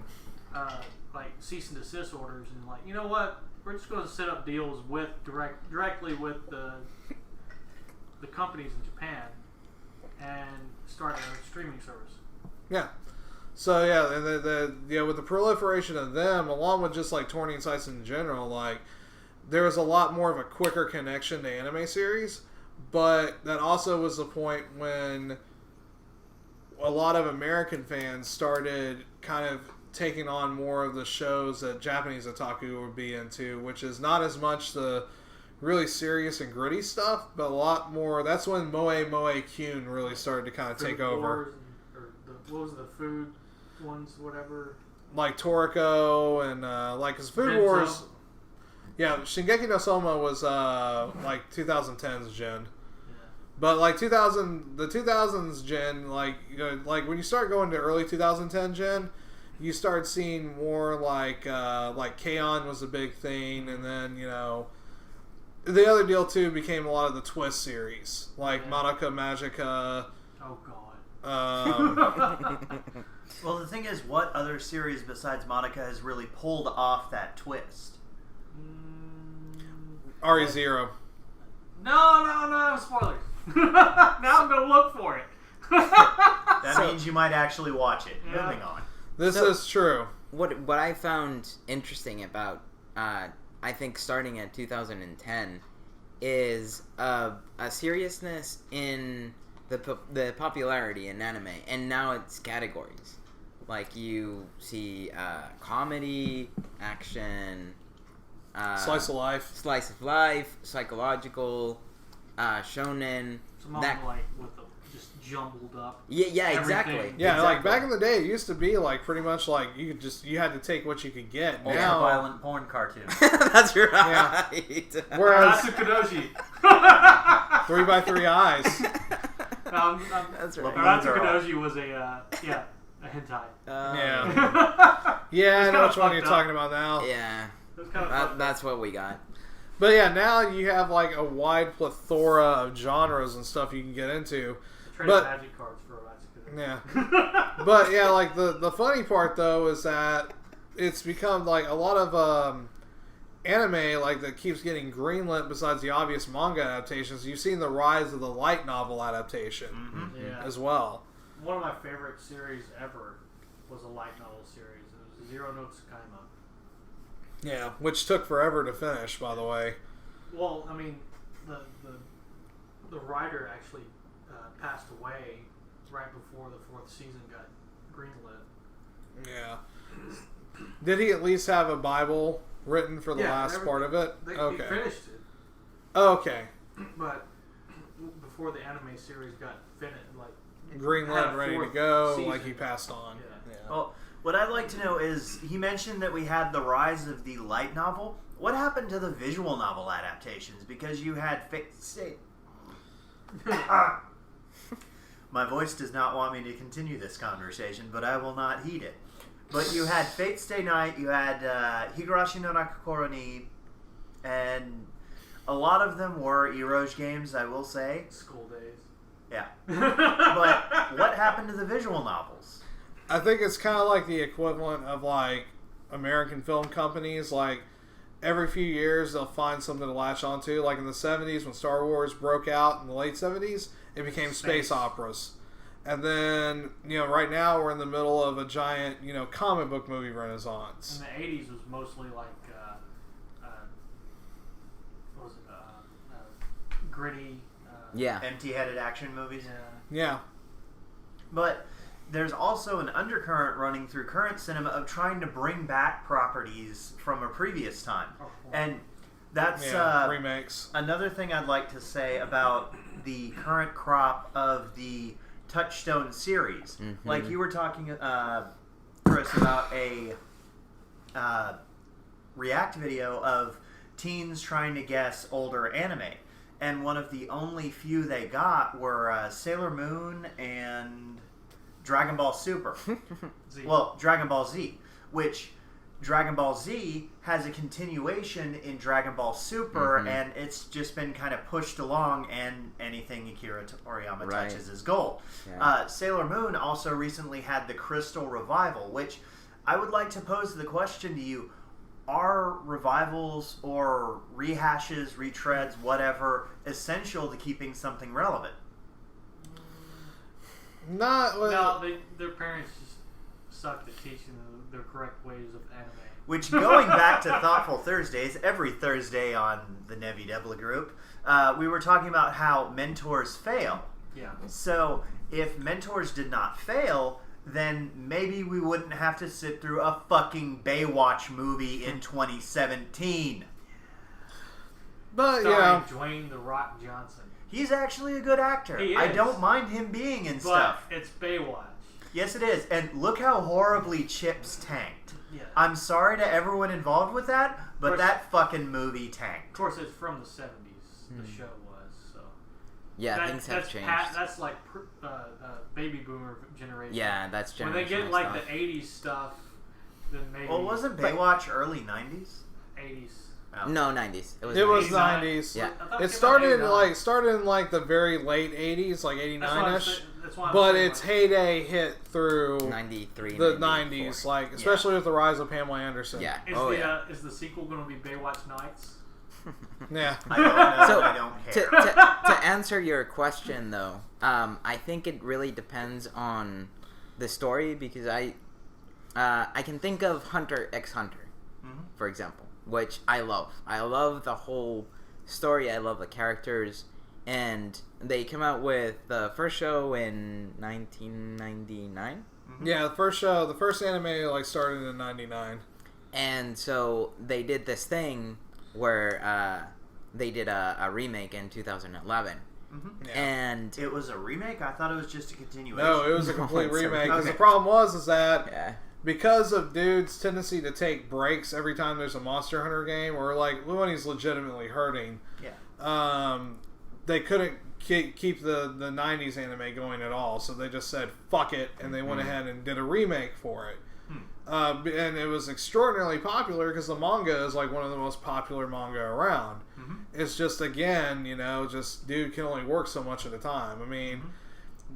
like cease and desist orders, and like, you know what? We're just going to set up deals with directly with the companies in Japan and start a streaming service. Yeah. So yeah, and with the proliferation of them, along with just like torrenting sites in general, like there was a lot more of a quicker connection to anime series. But that also was the point when a lot of American fans started kind of taking on more of the shows that Japanese otaku would be into, which is not as much the really serious and gritty stuff, but a lot more. That's when Moe Kyun really started to kind of take over. What was the food ones, whatever? Like Toriko and because Food Wars. Yeah, Shingeki no Soma was like 2010's gen. But like the 2000s gen, like when you start going to early 2010 gen, you start seeing more like K-On! Was a big thing, and then the other deal too became a lot of the Twist series, like Madoka Magica. Oh God. Well, the thing is, what other series besides Madoka has really pulled off that twist? RE0. No, spoilers. Now I'm going to look for it. That means you might actually watch it. Yeah. Moving on. This is true. What I found interesting about, I think, starting at 2010 is a seriousness in the popularity in anime, and now it's categories. Like you see comedy, action, slice of life, psychological, shonen. Some of them like with the just jumbled up. Yeah, exactly. Yeah, exactly. like back in the day, it used to be like pretty much like you had to take what you could get. Now, violent porn cartoon. That's right. Yeah. Whereas Natsukadoji. 3x3 eyes. That's right. Natsukadoji was a hentai. Yeah, I know which one you're talking about now. Yeah, kind that's what we got. But yeah, now you have like a wide plethora of genres and stuff you can get into. Trade magic cards for Natsukadoji. Yeah. But yeah, like the funny part though is that it's become like a lot of anime like that keeps getting greenlit besides the obvious manga adaptations. You've seen the rise of the light novel adaptation as well. One of my favorite series ever was a light novel series. It was Zero no Tsukaima. Yeah, which took forever to finish, by the way. Well, I mean, the writer actually passed away right before the fourth season got greenlit. Yeah. Did he at least have a Bible written for the last part of it? They okay. finished it. Okay. But before the anime series got finished, like greenlit, ready to go, season. like he passed on. Yeah. Well, what I'd like to know is, he mentioned that we had the rise of the light novel. What happened to the visual novel adaptations? Because you had My voice does not want me to continue this conversation, but I will not heed it. But you had Fate Stay Night, you had Higurashi no Nakakoro ni, and a lot of them were Eroge games, I will say. School days. Yeah. But what happened to the visual novels? I think it's kind of like the equivalent of like American film companies. Like every few years they'll find something to latch onto. Like in the 70s when Star Wars broke out in the late 70s, it became space operas. And then, right now we're in the middle of a giant, comic book movie renaissance. In the 80s was mostly like, what was it, gritty. Empty-headed action movies. Yeah. But there's also an undercurrent running through current cinema of trying to bring back properties from a previous time. And that's remakes. Another thing I'd like to say about the current crop of the Touchstone series. Mm-hmm. Like you were talking, Chris, about React video of teens trying to guess older anime. And one of the only few they got were Sailor Moon and Dragon Ball Super. Z. Well, Dragon Ball Z, which Dragon Ball Z has a continuation in Dragon Ball Super, and it's just been kind of pushed along, and anything Akira Toriyama touches is gold. Yeah. Sailor Moon also recently had the Crystal Revival, which I would like to pose the question to you. Are revivals or rehashes, retreads, whatever, essential to keeping something relevant? Not well, No, their parents just sucked at teaching them the correct ways of anime. Which, going back to Thoughtful Thursdays, every Thursday on the Nevi Debla group, we were talking about how mentors fail. Yeah. So, if mentors did not fail, then maybe we wouldn't have to sit through a fucking Baywatch movie in 2017. but Starring Dwayne The Rock Johnson. He's actually a good actor. He I is. don't mind him being in But stuff. it's Baywatch. Yes, it is. And look how horribly Chips tanked. Yeah. I'm sorry to everyone involved with that, but Of course- that fucking movie Of tanked. course, it's from the 70s. The show was so. Yeah, things have that's changed. That's like baby boomer generation. Yeah, that's When they generational get like stuff. the 80s stuff, then maybe. Well, wasn't Baywatch early 90s? 80s. Oh. No, 90s. It was it was 89. 90s. Yeah. I thought It came started out started in like the very late 80s, like That's why 89ish. that's why I'm But saying, its like, heyday hit through 93, the 94. 90s, like especially with the rise of Pamela Anderson. Yeah. Is the sequel going to be Baywatch Nights? Yeah. I don't know. So, I don't to, care. to answer your question, though, I think it really depends on the story because I can think of Hunter x Hunter, for example, which I love. I love the whole story. I love the characters, and they came out with the first show in 1999. Yeah, the first anime like started in 99. And so they did this thing where they did a remake in 2011. Yeah. And It was a remake? I thought it was just a continuation. No, it was a complete it's a remake. Because okay. the problem was that yeah, because of dude's tendency to take breaks every time there's a Monster Hunter game, or like when he's legitimately hurting, they couldn't keep the 90s anime going at all. So they just said, fuck it, and they went ahead and did a remake for it. And it was extraordinarily popular because the manga is like one of the most popular manga around. It's just, again, just dude can only work so much at a time. I mean,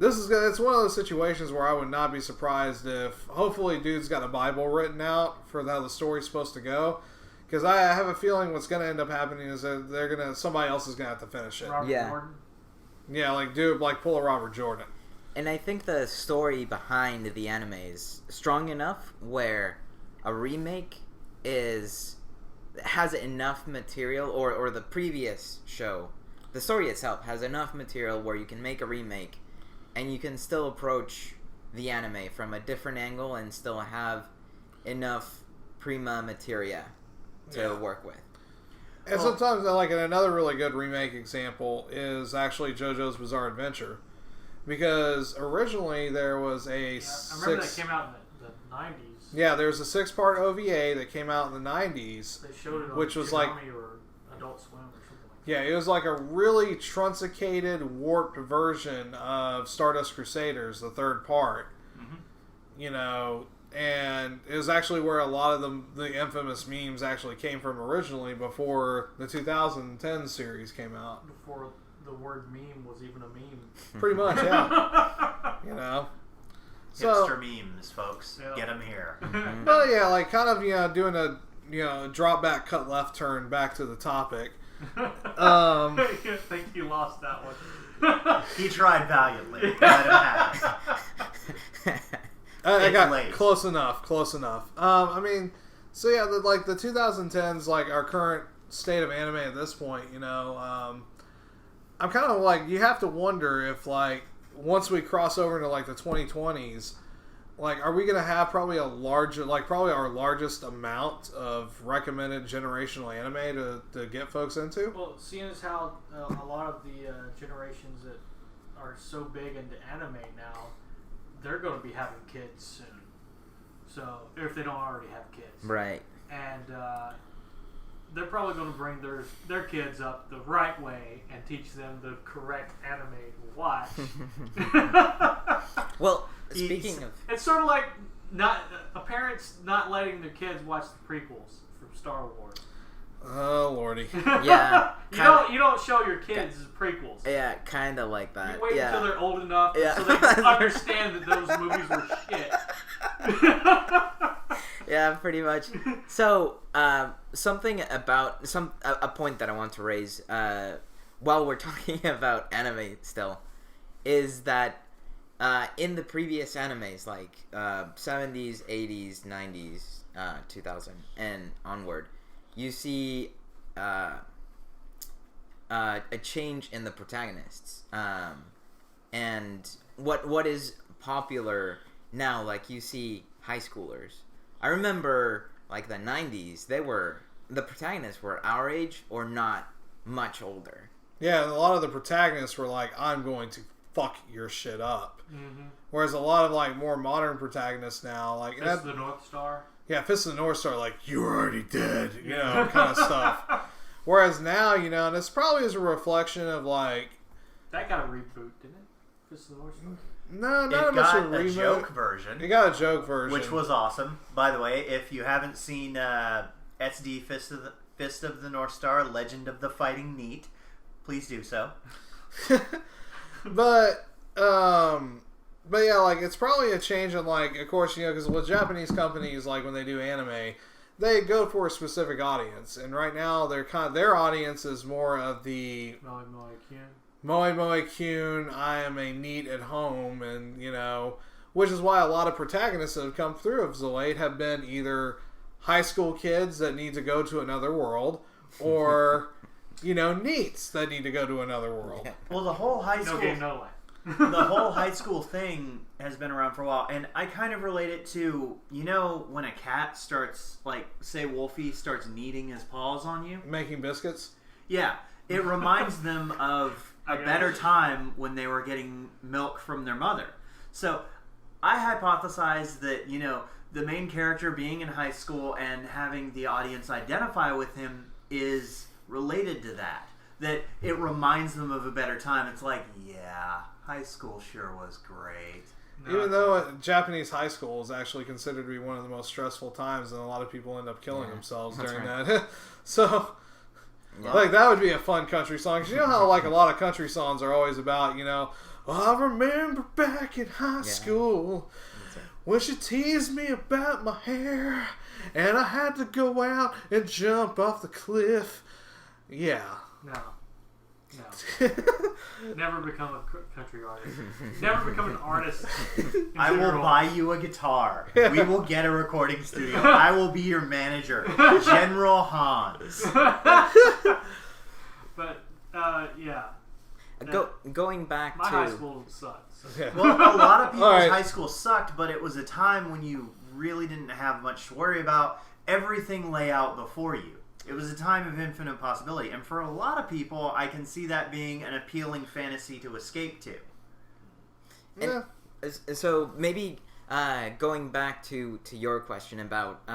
it's one of those situations where I would not be surprised if hopefully dude's got a Bible written out for how the story's supposed to go. Because I have a feeling what's going to end up happening is that somebody else is going to have to finish it. Robert Yeah. Jordan? Yeah, pull a Robert Jordan. and I think the story behind the anime is strong enough where a remake has enough material, or the previous show, the story itself has enough material where you can make a remake and you can still approach the anime from a different angle and still have enough prima materia to work with. And sometimes, like, another really good remake example is actually JoJo's Bizarre Adventure. Because originally there was I remember that came out in the 90s. Yeah, there was a 6-part OVA that came out in the 90s. They showed it on Which was Konami like- or Adult Swim or something like Yeah, it was like a really truncated, warped version of Stardust Crusaders, the third part. And it was actually where a lot of the infamous memes actually came from originally before the 2010 series came out. that. Before the word meme was even a meme. Pretty much, yeah. So, Hipster memes, folks. Yeah. Get them here. but yeah, like kind of, doing a, drop back, cut left turn back to the topic. I think you lost that one. He tried valiantly. Let him have it. I It's got late. close enough. I mean, so yeah, the 2010s, like our current state of anime at this point, I'm kind of like, you have to wonder if like once we cross over into like the 2020s, like are we going to have probably probably our largest amount of recommended generational anime to get folks into? Well, seeing as how a lot of the generations that are so big into anime now, they're going to be having kids soon. So, if they don't already have kids. Right. And they're probably going to bring their kids up the right way and teach them the correct anime to watch. Well, speaking of, it's sort of like parents not letting their kids watch the prequels from Star Wars. Oh lordy. Yeah. You don't show your kids prequels. Yeah, kind of like that. You wait yeah. until they're old enough so they can understand that those movies were shit. Yeah, pretty much. So, something about a point that I want to raise while we're talking about anime still is that in the previous animes, like 70s, 80s, 90s, 2000 and onward, you see a change in the protagonists, and what is popular now. Like you see high schoolers. I remember like the 90s. The protagonists were our age or not much older. Yeah, and a lot of the protagonists were like, "I'm going to fuck your shit up." Mm-hmm. Whereas a lot of like more modern protagonists now, like Fist of the North Star. Yeah, Fist of the North Star, like, "You're already dead," you know, kind of stuff. Whereas now, you know, and this probably is a reflection of like that got a reboot, didn't it? Fist of the North Star. No, It not much got a a reboot. joke version. It got a joke version, Which was awesome. By the way, if you haven't seen SD Fist of the North Star, Legend of the Fighting Neat, please do so. but yeah, like it's probably a change in like, of course, you know, because with Japanese companies, like when they do anime, they go for a specific audience, and right now their audience is more of the Moe Moe Kyun, I am a neat at home, and you know, which is why a lot of protagonists that have come through of Zoate have been either high school kids that need to go to another world, or you know, neats that need to go to another world. Well, the whole high school, the whole high school thing has been around for a while, and I kind of relate it to, you know, when a cat starts, like, say Wolfie starts kneading his paws on you, Making biscuits. Yeah, it reminds them of a better time when they were getting milk from their mother. So I hypothesize that, you know, the main character being in high school and having the audience identify with him is related to that. That it reminds them of a better time. It's like, yeah, high school sure was great. Even though Japanese high school is actually considered to be one of the most stressful times, and a lot of people end up killing themselves during that. So, like, that would be a fun country song. 'Cause you know how, like, a lot of country songs are always about, you know, I remember back in high school when she teased me about my hair, and I had to go out and jump off the cliff. Yeah. No. Never become a country artist. Never become an artist. I will buy you a guitar. We will get a recording studio. I will be your manager, General Hans. But yeah. Going back my to high school sucks. Well, a lot of people's high school sucked, but it was a time when you really didn't have much to worry about. Everything lay out before you. It was a time of infinite possibility, and for a lot of people, I can see that being an appealing fantasy to escape to. Yeah. So maybe going back to your question about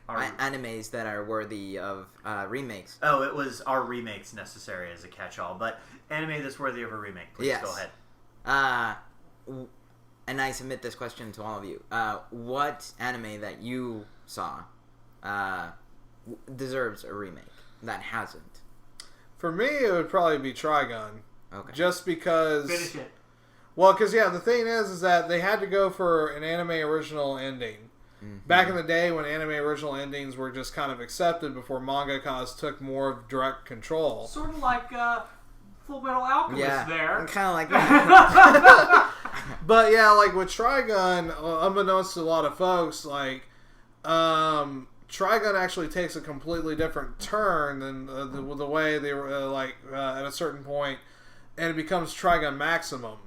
animes that are worthy of remakes. Oh, it was, are remakes necessary as a catch-all, but anime that's worthy of a remake, please go ahead. And I submit this question to all of you. What anime that you saw deserves a remake that hasn't? For me, it would probably be Trigun. Okay. Just because... Finish it. Well, because, yeah, the thing is that they had to go for an anime original ending. Mm-hmm. Back in the day when anime original endings were just kind of accepted before mangakas took more of direct control. Sort of like Full Metal Alchemist there. Kind of like that. But, yeah, like with Trigun, unbeknownst to a lot of folks, like... Trigun actually takes a completely different turn than the way they were at a certain point, and it becomes Trigun Maximum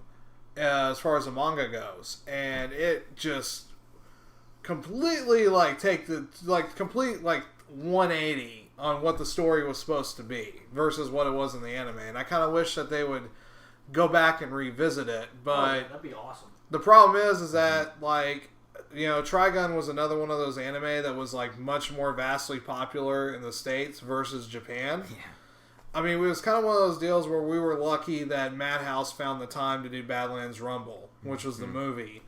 as far as the manga goes, and it just completely complete 180 on what the story was supposed to be versus what it was in the anime, and I kind of wish that they would go back and revisit it, but that'd be awesome. the problem is that like Trigun was another one of those anime that was like much more vastly popular in the States versus Japan. Yeah. I mean, it was kind of one of those deals where we were lucky that Madhouse found the time to do Badlands Rumble, which was the movie.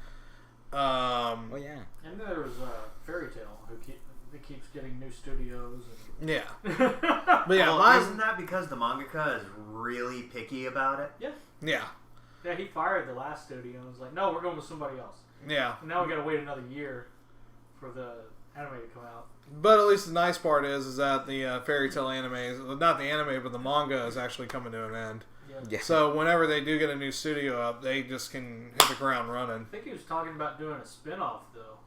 Oh yeah. And there was Fairy Tale, who keeps getting new studios. Yeah. But yeah, well, isn't that because the mangaka is really picky about it? Yeah. Yeah. Yeah, he fired the last studio and was like, no, we're going with somebody else. Yeah. And now we got to wait another year for the anime to come out. But at least the nice part is that the Fairy Tale anime, not the anime, but the manga is actually coming to an end. Yeah. So whenever they do get a new studio up, they just can hit the ground running. I think he was talking about doing a spin-off, though.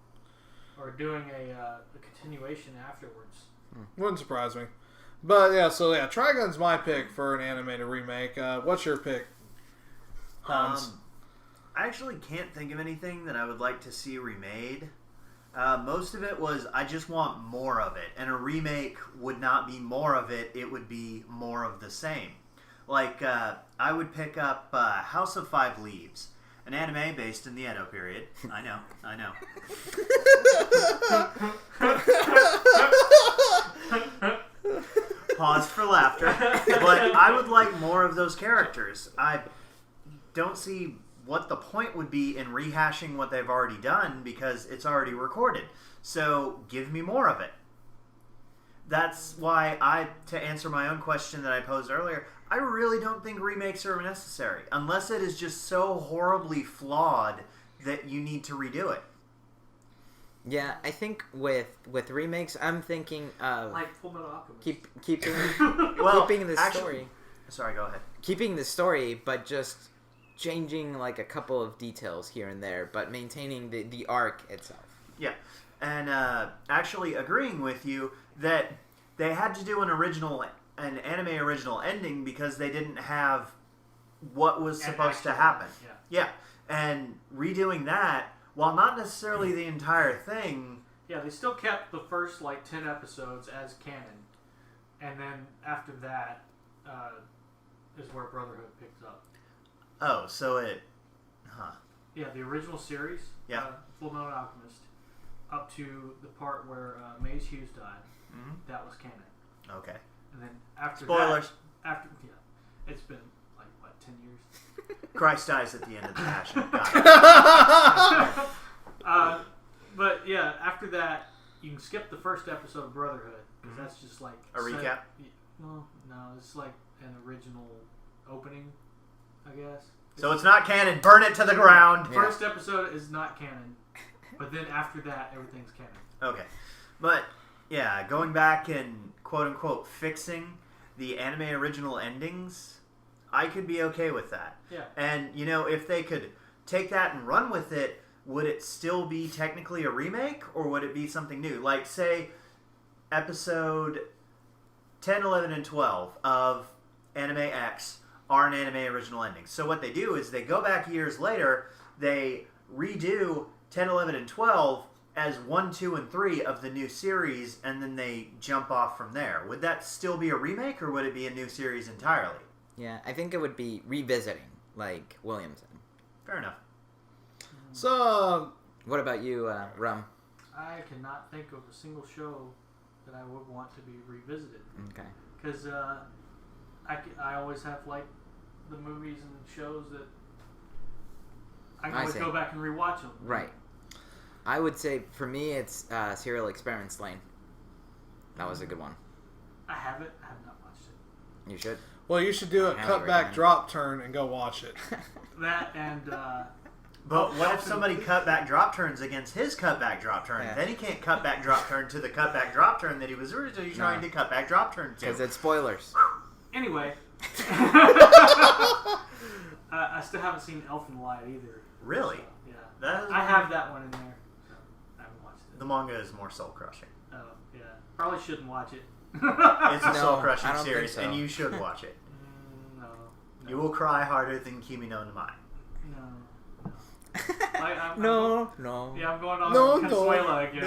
Or doing a continuation afterwards. Wouldn't surprise me. But yeah, Trigun's my pick for an anime to remake. What's your pick, Hans? I actually can't think of anything that I would like to see remade. Most of it was, I just want more of it. And a remake would not be more of it, it would be more of the same. Like, I would pick up House of Five Leaves, an anime based in the Edo period. I know. Pause for laughter. But I would like more of those characters. I don't see what the point would be in rehashing what they've already done because it's already recorded. So give me more of it. That's why to answer my own question that I posed earlier, I really don't think remakes are necessary. Unless it is just so horribly flawed that you need to redo it. Yeah, I think with remakes, I'm thinking of Like Fullmetal Alchemist. keeping the actually, story. Sorry, go ahead. Keeping the story, but just changing like a couple of details here and there, but maintaining the arc itself. Yeah, and actually agreeing with you that they had to do an anime original ending because they didn't have what was supposed to happen. Yeah, and redoing that, while not necessarily the entire thing. Yeah, they still kept the first 10 episodes as canon, and then after that is where Brotherhood picks up. Oh, so Yeah, the original series, Fullmetal Alchemist, up to the part where Maze Hughes died. Mm-hmm. That was canon. Okay. And then after Spoilers. that, it's been 10 years. Christ dies at the end of the Passion. Got it. But yeah, after that, you can skip the first episode of Brotherhood because that's just a recap. Well, no, it's like an original opening, I guess. So it's not canon. Burn it to the ground. First episode is not canon, but then after that, everything's canon. Okay. But, yeah, going back and quote-unquote fixing the anime original endings, I could be okay with that. Yeah. And, if they could take that and run with it, would it still be technically a remake, or would it be something new? Like, say, episode 10, 11, and 12 of Anime X are an anime original ending. So what they do is they go back years later, they redo 10, 11, and 12 as 1, 2, and 3 of the new series, and then they jump off from there. Would that still be a remake, or would it be a new series entirely? Yeah, I think it would be revisiting, like Williamson. Fair enough. So, what about you, Rumm? I cannot think of a single show that I would want to be revisited. Okay. Because I always have the movies and shows that I can always go back and rewatch them. Right. I would say for me it's Serial Experiments Lane. That was a good one. I have it. I have not watched it. You should. Well, you should do a cutback drop turn and go watch it. That and. But what if somebody cutback drop turns against his cutback drop turn? Yeah. Then he can't cutback drop turn to the cutback drop turn that he was originally trying to cutback drop turn to. Because it's spoilers. Anyway. I still haven't seen Elfin Light either. Really? So, yeah. I have that one in there. So I haven't watched it. The manga is more soul crushing. Oh, yeah. Probably shouldn't watch it. It's a No, soul I crushing don't series, think so. and you should watch it. No. You will cry harder than Kimi no Mai. No. No. Yeah, I'm going on No, Consuela again.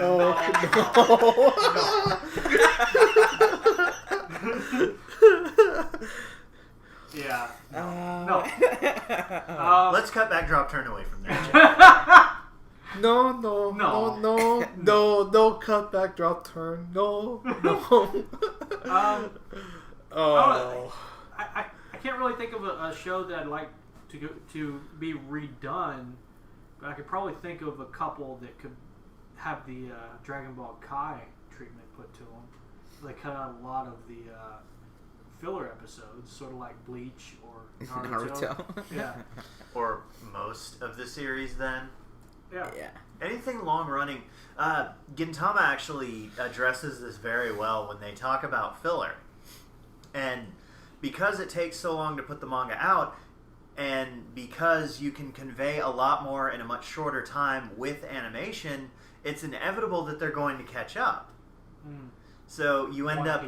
Yeah. No. Let's cut back drop turn away from there. No. No. back, drop, turn. No, no. Oh. I can't really think of a show that I'd like to be redone, but I could probably think of a couple that could have the Dragon Ball Kai treatment put to them. They cut out a lot of the filler episodes, sort of like Bleach or Naruto. Yeah. Or most of the series, then. Yeah. Anything long running. Gintama actually addresses this very well when they talk about filler. And because it takes so long to put the manga out, and because you can convey a lot more in a much shorter time with animation, it's inevitable that they're going to catch up. So you end up...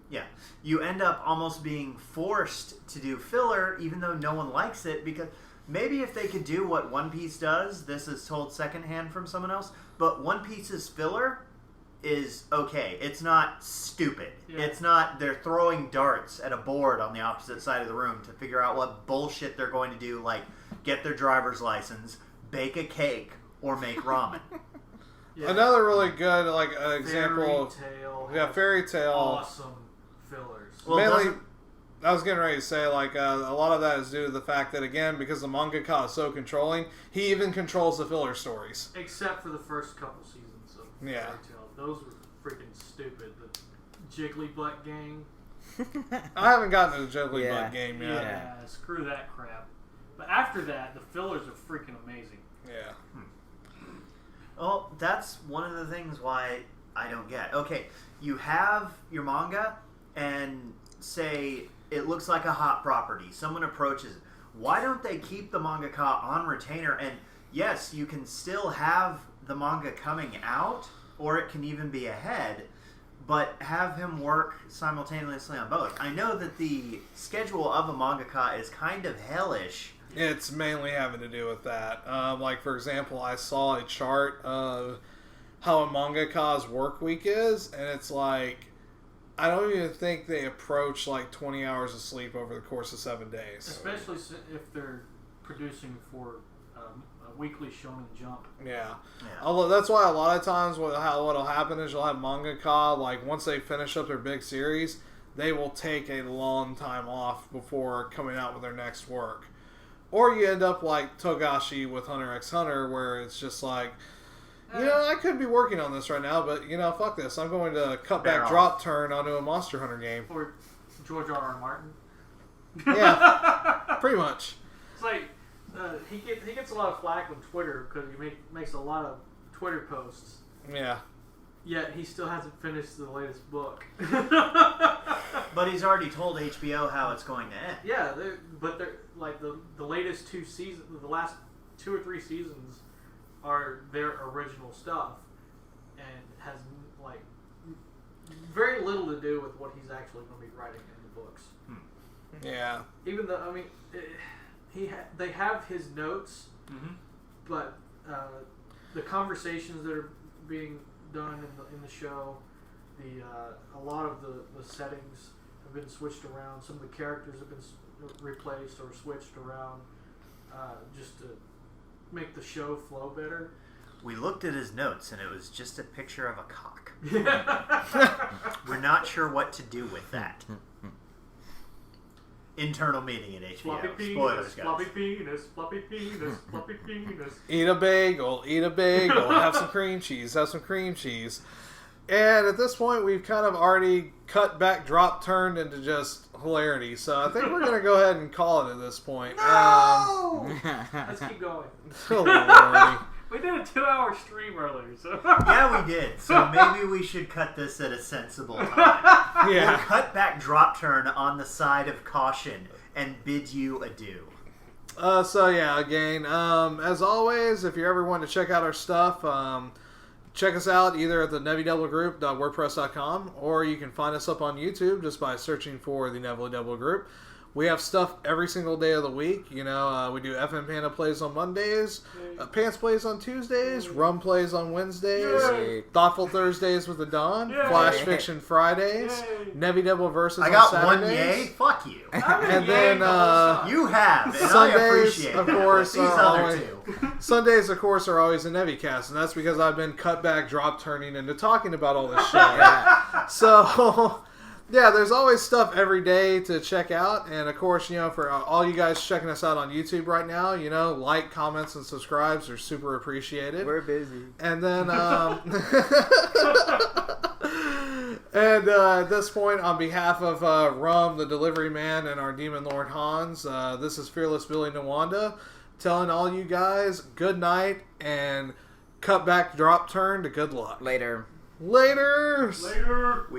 Yeah. You end up almost being forced to do filler even though no one likes it, because maybe if they could do what One Piece does, this is told secondhand from someone else, but One Piece's filler is okay. It's not stupid. Yeah. It's not they're throwing darts at a board on the opposite side of the room to figure out what bullshit they're going to do, like get their driver's license, bake a cake, or make ramen. Yeah. Another really good example. Fairy Tail. Awesome fillers. Well, mainly, I was getting ready to say, a lot of that is due to the fact that, again, because the mangaka is so controlling, he even controls the filler stories. Except for the first couple seasons of Fairy Tail. Those were freaking stupid. The Jigglypuff gang. I haven't gotten to the Jigglypuff game yet. Yeah, screw that crap. But after that, the fillers are freaking amazing. Yeah. Well, that's one of the things why I don't get. Okay, you have your manga, and say it looks like a hot property. Someone approaches it. Why don't they keep the mangaka on retainer? And yes, you can still have the manga coming out, or it can even be ahead, but have him work simultaneously on both. I know that the schedule of a mangaka is kind of hellish. It's mainly having to do with that. For example, I saw a chart of how a mangaka's work week is, and it's like, I don't even think they approach 20 hours of sleep over the course of 7 days. Especially if they're producing for a weekly Shonen Jump. Yeah. Although that's why a lot of times what'll happen is you'll have mangaka, once they finish up their big series, they will take a long time off before coming out with their next work. Or you end up like Togashi with Hunter x Hunter, where it's just like, I could be working on this right now, but, fuck this. I'm going to cut back drop turn onto a Monster Hunter game. Or George R.R. Martin. Yeah, pretty much. It's like, he gets a lot of flack on Twitter because he makes a lot of Twitter posts. Yeah. Yet he still hasn't finished the latest book. But he's already told HBO how it's going to end. Yeah, they're like the latest 2 seasons, the last 2 or 3 seasons are their original stuff, and has very little to do with what he's actually going to be writing in the books. Yeah. Even though they have his notes, but the conversations that are being done in the show, a lot of the settings have been switched around. Some of the characters have been replaced or switched around, just to make the show flow better. We looked at his notes, and it was just a picture of a cock. We're not sure what to do with that. Internal meeting at HBO. Floppy penis, Spoilers, guys. floppy penis, floppy penis, floppy penis. Eat a bagel, have some cream cheese, And at this point, we've kind of already cut back, drop turned into just hilarity. So I think we're going to go ahead and call it at this point. No! Let's keep going. Oh, we did a 2-hour stream earlier. So. Yeah, we did. So maybe we should cut this at a sensible time. Yeah. We'll cut back, drop turn on the side of caution and bid you adieu. Again, as always, if you ever want to check out our stuff, check us out either at the nevydoublegroup.wordpress.com, or you can find us up on YouTube just by searching for the Neville Double Group. We have stuff every single day of the week. We do FM Panda Plays on Mondays, Pants Plays on Tuesdays, Rumm Plays on Wednesdays, Yay. Thoughtful Thursdays with the Don, Yay. Flash Fiction Fridays, Yay. Nevi Devil Versus I got on one Saturdays. yay. Fuck you. And then You have, and I Sundays, appreciate of that. course, These are other always- two. Sundays, of course, are always a Nevicast, and that's because I've been Cutback drop turning into talking about all this shit. Yeah. So, yeah, there's always stuff every day to check out. And, of course, for all you guys checking us out on YouTube right now, like, comments, and subscribes are super appreciated. We're busy. And then, and at this point, on behalf of Rumm, the delivery man, and our Demon Lord Hans, this is Fearless Billy Nuwanda, telling all you guys good night and Cutback drop turn to good luck. Later. Later. Later.